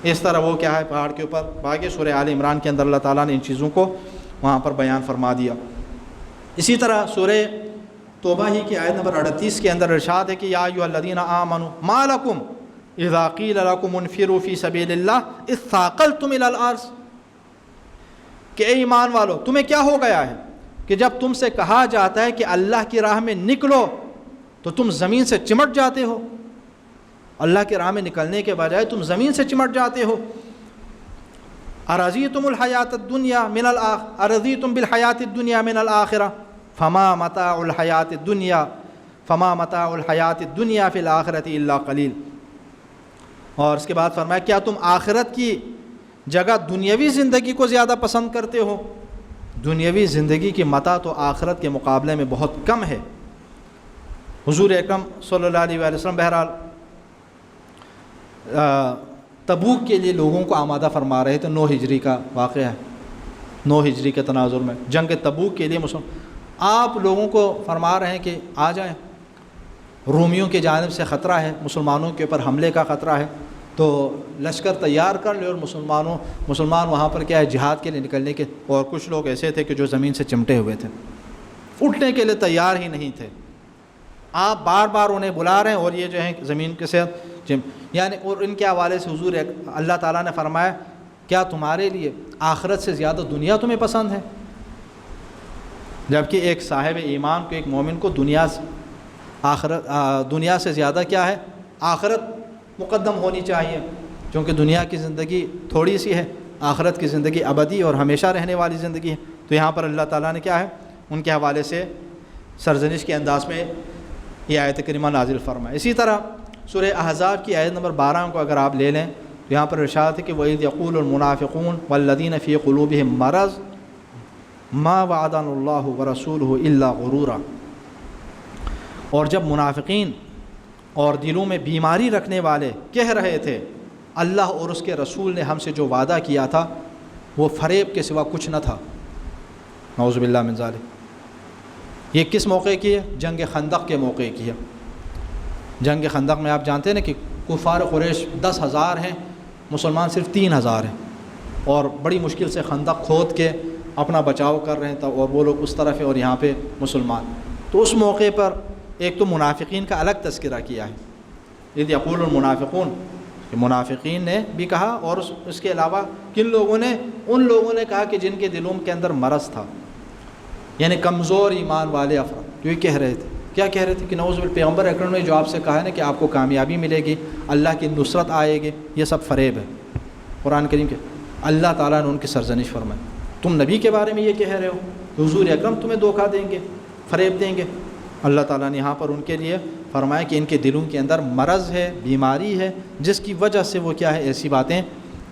اس طرح وہ کیا ہے پہاڑ کے اوپر بھاگے۔ سورہ آل عمران کے اندر اللہ تعالیٰ نے ان چیزوں کو وہاں پر بیان فرما دیا۔ اسی طرح سورہ توبہ ہی کی آیت نمبر 38 کے اندر ارشاد ہے کہ یا ایھا الذین آمنوا ما لکم اذا قیل لکم انفروا فی سبیل اللہ اذ ثاقلتم الی الارض، کہ اے ایمان والو تمہیں کیا ہو گیا ہے کہ جب تم سے کہا جاتا ہے کہ اللہ کی راہ میں نکلو تو تم زمین سے چمٹ جاتے ہو، اللہ کی راہ میں نکلنے کے بجائے تم زمین سے چمٹ جاتے ہو۔ ارضیتم الحیات الدنیا من ارضیتم بالحیات الدنیا من الآخرہ فما متاع الحیات الدنیا فی الآخرۃ الا قلیل۔ اور اس کے بعد فرمایا کیا تم آخرت کی جگہ دنیاوی زندگی کو زیادہ پسند کرتے ہو؟ دنیاوی زندگی کی متاع تو آخرت کے مقابلے میں بہت کم ہے۔ حضور اکرم صلی اللہ علیہ وآلہ وسلم بہرحال تبوک کے لیے لوگوں کو آمادہ فرما رہے تھے، 9 ہجری کا واقعہ ہے، 9 ہجری کے تناظر میں جنگ تبوک کے لیے آپ لوگوں کو فرما رہے ہیں کہ آ جائیں، رومیوں کی جانب سے خطرہ ہے، مسلمانوں کے اوپر حملے کا خطرہ ہے۔ تو لشکر تیار کر لے اور مسلمان وہاں پر کیا ہے جہاد کے لیے نکلنے کے، اور کچھ لوگ ایسے تھے کہ جو زمین سے چمٹے ہوئے تھے، اٹھنے کے لیے تیار ہی نہیں تھے. آپ بار بار انہیں بلا رہے ہیں اور یہ جو ہیں زمین کے سے یعنی، اور ان کے حوالے سے حضور اللہ تعالیٰ نے فرمایا کیا تمہارے لیے آخرت سے زیادہ دنیا تمہیں پسند ہے؟ جبکہ ایک صاحب ایمان کو، ایک مومن کو دنیا سے زیادہ کیا ہے، آخرت مقدم ہونی چاہیے، کیونکہ دنیا کی زندگی تھوڑی سی ہے، آخرت کی زندگی ابدی اور ہمیشہ رہنے والی زندگی ہے. تو یہاں پر اللہ تعالیٰ نے کیا ہے ان کے حوالے سے سرزنش کے انداز میں یہ آیت کریمہ نازل فرمایا. اسی طرح سورہ احزاب کی آیت نمبر 12 کو اگر آپ لے لیں تو یہاں پر ارشاد ہے کہ وَإِذْ يَقُولُ الْمُنَافِقُونَ وَالَّذِينَ فِي قُلُوبِهِم مَّرَضٌ مَّا وَعَدَنَا اللَّهُ وَرَسُولُهُ إِلَّا غُرُورًا. اور جب منافقین اور دلوں میں بیماری رکھنے والے کہہ رہے تھے اللہ اور اس کے رسول نے ہم سے جو وعدہ کیا تھا وہ فریب کے سوا کچھ نہ تھا. نعوذ باللہ من ذالک. یہ کس موقع کی ہے؟ جنگ خندق کے موقع کی ہے. جنگ خندق میں آپ جانتے ہیں نا کہ کفار قریش 10,000 ہیں، مسلمان صرف 3,000 ہیں، اور بڑی مشکل سے خندق کھود کے اپنا بچاؤ کر رہے ہیں، اور وہ لوگ اس طرف ہیں اور یہاں پہ مسلمان. تو اس موقع پر ایک تو منافقین کا الگ تذکرہ کیا ہے، اذ یقول المنافقون، کہ منافقین نے بھی کہا، اور اس کے علاوہ کن لوگوں نے؟ ان لوگوں نے کہا کہ جن کے دلوں کے اندر مرض تھا، یعنی کمزور ایمان والے افراد جو یہ کہہ رہے تھے. کیا کہہ رہے تھے کہ نعوذ باللہ پیغمبر اکرم نے جو آپ سے کہا ہے نا کہ آپ کو کامیابی ملے گی، اللہ کی نصرت آئے گی، یہ سب فریب ہے. قرآن کریم کے اللہ تعالیٰ نے ان کی سرزنش فرمائی، تم نبی کے بارے میں یہ کہہ رہے ہو، حضور اکرم تمہیں دھوکہ دیں گے، فریب دیں گے. اللہ تعالیٰ نے یہاں پر ان کے لیے فرمایا کہ ان کے دلوں کے اندر مرض ہے، بیماری ہے، جس کی وجہ سے وہ کیا ہے ایسی باتیں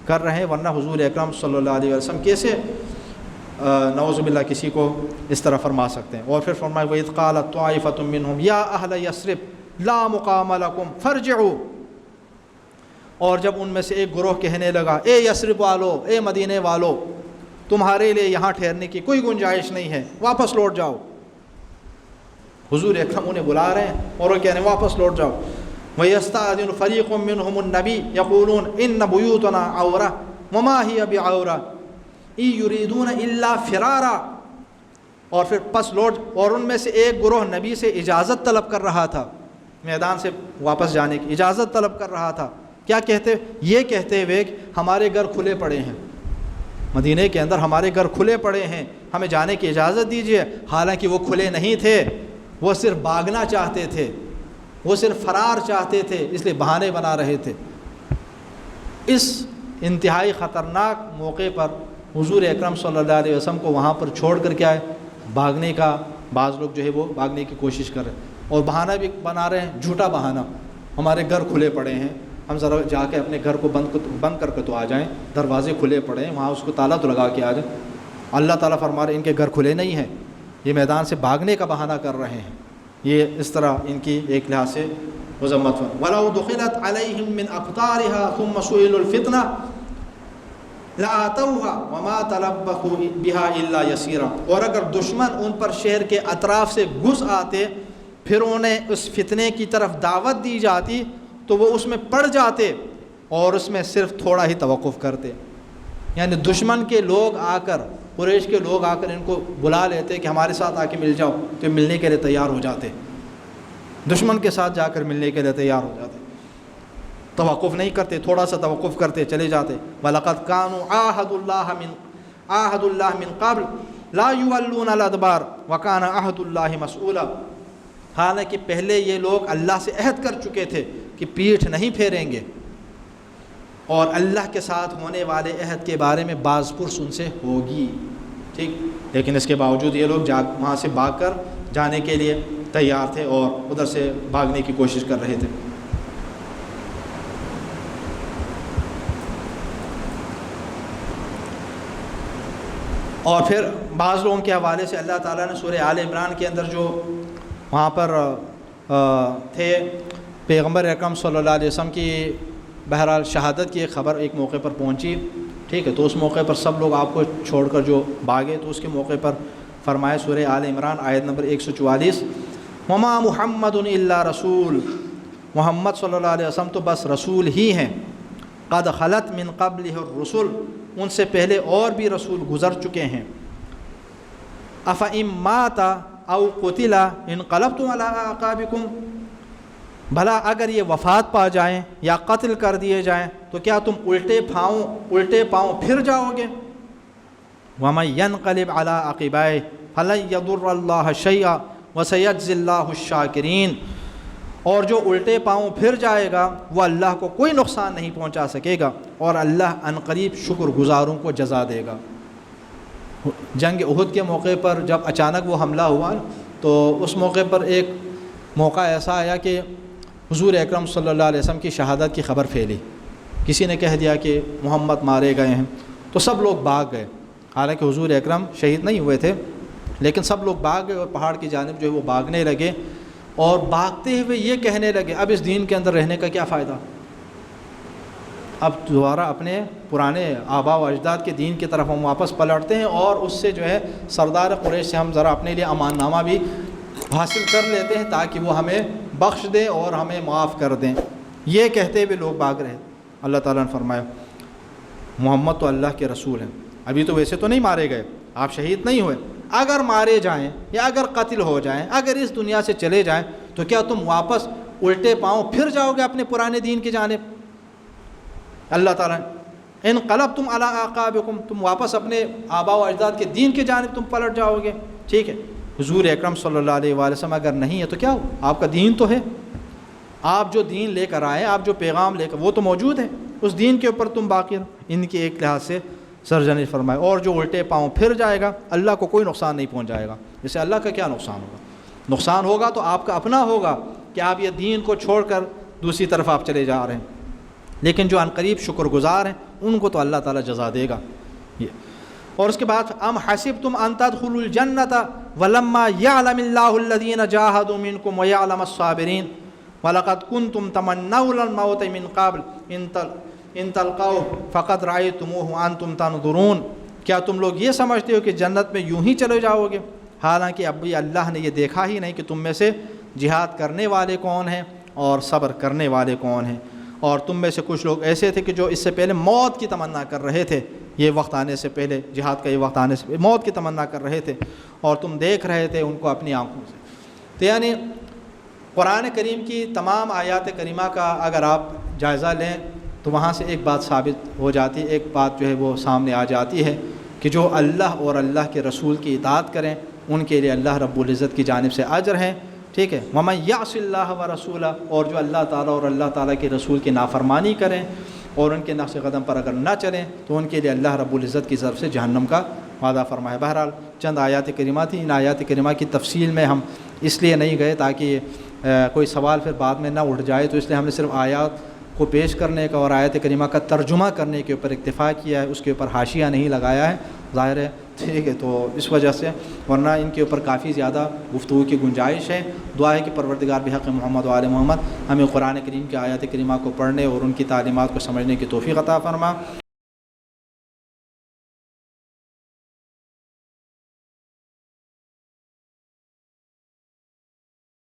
کر رہے ہیں. ورنہ حضور اکرم صلی اللہ علیہ وسلم کیسے نعوذ باللہ کسی کو اس طرح فرما سکتے ہیں. اور پھر فرمایا وَإِذْ قَالَتْ طَائِفَةٌ مِّنْهُمْ يَا أَهْلَ يَثْرِبَ لَا مُقَامَ لَكُمْ فَارْجِعُوا. اور جب ان میں سے ایک گروہ کہنے لگا اے یثرب والو، اے مدینے والو، تمہارے لیے یہاں ٹھہرنے کی کوئی گنجائش نہیں ہے، واپس لوٹ جاؤ. حضور اکرم انہیں بلا رہے ہیں اور وہ کہہ رہے ہیں واپس لوٹ جاؤ. وَيَسْتَأْذِنُ فَرِيقٌ مِّنْهُمُ النَّبِيَّ يَقُولُونَ إِنَّ بُيُوتَنَا عَوْرَةٌ وَمَا هِيَ بِعَوْرَةٍ إِن يُرِيدُونَ إِلَّا فِرَارًا. اور پھر پس لوٹ، اور ان میں سے ایک گروہ نبی سے اجازت طلب کر رہا تھا، میدان سے واپس جانے کی اجازت طلب کر رہا تھا. کیا کہتے؟ یہ کہتے ہوئے کہ ہمارے گھر کھلے پڑے ہیں، مدینے کے اندر ہمارے گھر کھلے پڑے ہیں، ہمیں جانے کی اجازت دیجیے. حالانکہ وہ کھلے نہیں تھے، وہ صرف بھاگنا چاہتے تھے، وہ صرف فرار چاہتے تھے، اس لیے بہانے بنا رہے تھے. اس انتہائی خطرناک موقع پر حضور اکرم صلی اللہ علیہ وسلم کو وہاں پر چھوڑ کر کیا ہے بھاگنے کا، بعض لوگ جو ہے وہ بھاگنے کی کوشش کر رہے ہیں اور بہانہ بھی بنا رہے ہیں، جھوٹا بہانہ. ہمارے گھر کھلے پڑے ہیں، ہم ذرا جا کے اپنے گھر کو بند کر کے تو آ جائیں، دروازے کھلے پڑے ہیں، وہاں اس کو تالا تو لگا کے آ جائیں. اللہ تعالیٰ فرما رہے ہیں ان کے گھر کھلے نہیں ہیں، یہ میدان سے بھاگنے کا بہانہ کر رہے ہیں. یہ اس طرح ان کی ایک لحاظ سے مذمت. وَلَوْ دُخِلَتْ عَلَيْهِمْ مِنْ أَقْطَارِهَا ثُمَّ سُئِلُوا الْفِتْنَةَ لَآتَوْهَا وَمَا تَلَبَّثُوا بِهَا إِلَّا يَسِيرًا. اور اگر دشمن ان پر شہر کے اطراف سے گھس آتے، پھر انہیں اس فتنے کی طرف دعوت دی جاتی تو وہ اس میں پڑ جاتے اور اس میں صرف تھوڑا ہی توقف کرتے. یعنی دشمن کے لوگ آ کر، قریش کے لوگ آ کر ان کو بلا لیتے کہ ہمارے ساتھ آ کے مل جاؤ، تو ملنے کے لیے تیار ہو جاتے، دشمن کے ساتھ جا کر ملنے کے لیے تیار ہو جاتے، توقف نہیں کرتے، تھوڑا سا توقف کرتے چلے جاتے. وَلَقَدْ كَانُوا عَاهَدُوا اللَّهَ مِنْ قَبْلُ لَا يُوَلُّونَ الْأَدْبَارَ وَكَانَ عَهْدُ اللَّهِ مَسْئُولًا. حالانکہ پہلے یہ لوگ اللہ سے عہد کر چکے تھے کہ پیٹھ نہیں پھیریں گے، اور اللہ کے ساتھ ہونے والے عہد کے بارے میں باز پرس ان سے ہوگی. ٹھیک، لیکن اس کے باوجود یہ لوگ وہاں سے بھاگ کر جانے کے لیے تیار تھے اور ادھر سے بھاگنے کی کوشش کر رہے تھے. اور پھر بعض لوگوں کے حوالے سے اللہ تعالیٰ نے سورہ آل عمران کے اندر جو وہاں پر تھے پیغمبر اکرم صلی اللہ علیہ وسلم کی بہرحال شہادت کی ایک خبر ایک موقع پر پہنچی. ٹھیک ہے، تو اس موقع پر سب لوگ آپ کو چھوڑ کر جو بھاگے، تو اس کے موقع پر فرمائے سورہ آل عمران آیت نمبر 144 وَمَا مُحَمَّدٌ إِلَّا رَسُولٌ. محمد صلی اللہ علیہ وسلم تو بس رسول ہی ہیں. قد خلت من قبلہ الرسل، ان سے پہلے اور بھی رسول گزر چکے ہیں، افإن مات او قتل انقلبتم علی اعقابکم، بھلا اگر یہ وفات پا جائیں یا قتل کر دیے جائیں تو کیا تم الٹے پاؤں پھر جاؤ گے؟ وَمَن يَنْقَلِبْ عَلَىٰ عَقِبَيْهِ فَلَن يَضُرَّ اللَّهَ شَيْئًا وَسَيَجْزِي اللَّهُ الشَّاكِرِينَ، اور جو الٹے پاؤں پھر جائے گا وہ اللہ کو کوئی نقصان نہیں پہنچا سکے گا، اور اللہ عنقریب شکر گزاروں کو جزا دے گا۔ جنگ احد کے موقع پر جب اچانک وہ حملہ ہوا تو اس موقع پر ایک موقع ایسا آیا کہ حضور اکرم صلی اللہ علیہ وسلم کی شہادت کی خبر پھیلی، کسی نے کہہ دیا کہ محمد مارے گئے ہیں، تو سب لوگ بھاگ گئے، حالانکہ حضور اکرم شہید نہیں ہوئے تھے، لیکن سب لوگ بھاگ گئے اور پہاڑ کی جانب جو ہے وہ بھاگنے لگے، اور بھاگتے ہوئے یہ کہنے لگے اب اس دین کے اندر رہنے کا کیا فائدہ، اب دوبارہ اپنے پرانے آباء و اجداد کے دین کی طرف ہم واپس پلٹتے ہیں، اور اس سے جو ہے سردار قریش سے ہم ذرا اپنے لیے امان نامہ بھی حاصل کر لیتے ہیں تاکہ وہ ہمیں بخش دیں اور ہمیں معاف کر دیں۔ یہ کہتے ہوئے لوگ بھاگ رہے۔ اللہ تعالیٰ نے فرمایا محمد تو اللہ کے رسول ہیں، ابھی تو ویسے تو نہیں مارے گئے، آپ شہید نہیں ہوئے، اگر مارے جائیں یا اگر قتل ہو جائیں، اگر اس دنیا سے چلے جائیں تو کیا تم واپس الٹے پاؤں پھر جاؤ گے اپنے پرانے دین کی جانب؟ اللہ تعالیٰ انقلبتم علی اعقابکم، تم واپس اپنے آباء و اجداد کے دین کی جانب تم پلٹ جاؤ گے۔ ٹھیک ہے، حضور اکرم صلی اللہ علیہ وآلہ وسلم اگر نہیں ہے تو کیا ہو، آپ کا دین تو ہے، آپ جو دین لے کر آئے، آپ جو پیغام لے کر وہ تو موجود ہے، اس دین کے اوپر تم باقی رہو۔ ان کی ایک لحاظ سے سرزنش فرمائے، اور جو الٹے پاؤں پھر جائے گا اللہ کو کوئی نقصان نہیں پہنچ جائے گا۔ جیسے اللہ کا کیا نقصان ہوگا؟ نقصان ہوگا تو آپ کا اپنا ہوگا کہ آپ یہ دین کو چھوڑ کر دوسری طرف آپ چلے جا رہے ہیں، لیکن جو عنقریب شکر گزار ہیں ان کو تو اللہ تعالیٰ جزا دے گا۔ یہ اور اس کے بعد ام حسبتم ان تدخلوا الجنۃ ولما يعلم الله الذين جاهدوا منكم ويعلم الصابرين ولقد كنتم تمنون الموت من قبل ان تلقوه فقد رأيتموه وانتم تنظرون، کیا تم لوگ یہ سمجھتے ہو کہ جنت میں یوں ہی چلے جاؤ گے، حالانکہ ابھی اللہ نے یہ دیکھا ہی نہیں کہ تم میں سے جہاد کرنے والے کون ہیں اور صبر کرنے والے کون ہیں، اور تم میں سے کچھ لوگ ایسے تھے کہ جو اس سے پہلے موت کی تمنا کر رہے تھے، یہ وقت آنے سے پہلے، جہاد کا یہ وقت آنے سے موت کی تمنا کر رہے تھے، اور تم دیکھ رہے تھے ان کو اپنی آنکھوں سے۔ تو یعنی قرآن کریم کی تمام آیات کریمہ کا اگر آپ جائزہ لیں تو وہاں سے ایک بات ثابت ہو جاتی ہے، ایک بات جو ہے وہ سامنے آ جاتی ہے کہ جو اللہ اور اللہ کے رسول کی اطاعت کریں ان کے لیے اللہ رب العزت کی جانب سے اجر ہیں۔ ٹھیک ہے، وَمَن يَعْصِ اللَّهَ وَرَسُولَهُ، اور جو اللہ تعالیٰ اور اللہ تعالیٰ کے رسول کی نافرمانی کریں اور ان کے نقش قدم پر اگر نہ چلیں تو ان کے لیے اللہ رب العزت کی طرف سے جہنم کا وعدہ فرمایا۔ بہرحال چند آیات کریمہ تھی، ان آیات کریمہ کی تفصیل میں ہم اس لیے نہیں گئے تاکہ کوئی سوال پھر بعد میں نہ اٹھ جائے، تو اس لیے ہم نے صرف آیات کو پیش کرنے کا اور آیات کریمہ کا ترجمہ کرنے کے اوپر اکتفا کیا ہے، اس کے اوپر حاشیہ نہیں لگایا ہے، ظاہر ہے، ٹھیک ہے، تو اس وجہ سے، ورنہ ان کے اوپر کافی زیادہ گفتگو کی گنجائش ہے۔ دعا ہے کہ پروردگار بحق محمد و آل محمد ہمیں قرآن کریم کی آیات کریمہ کو پڑھنے اور ان کی تعلیمات کو سمجھنے کی توفیق عطا فرما۔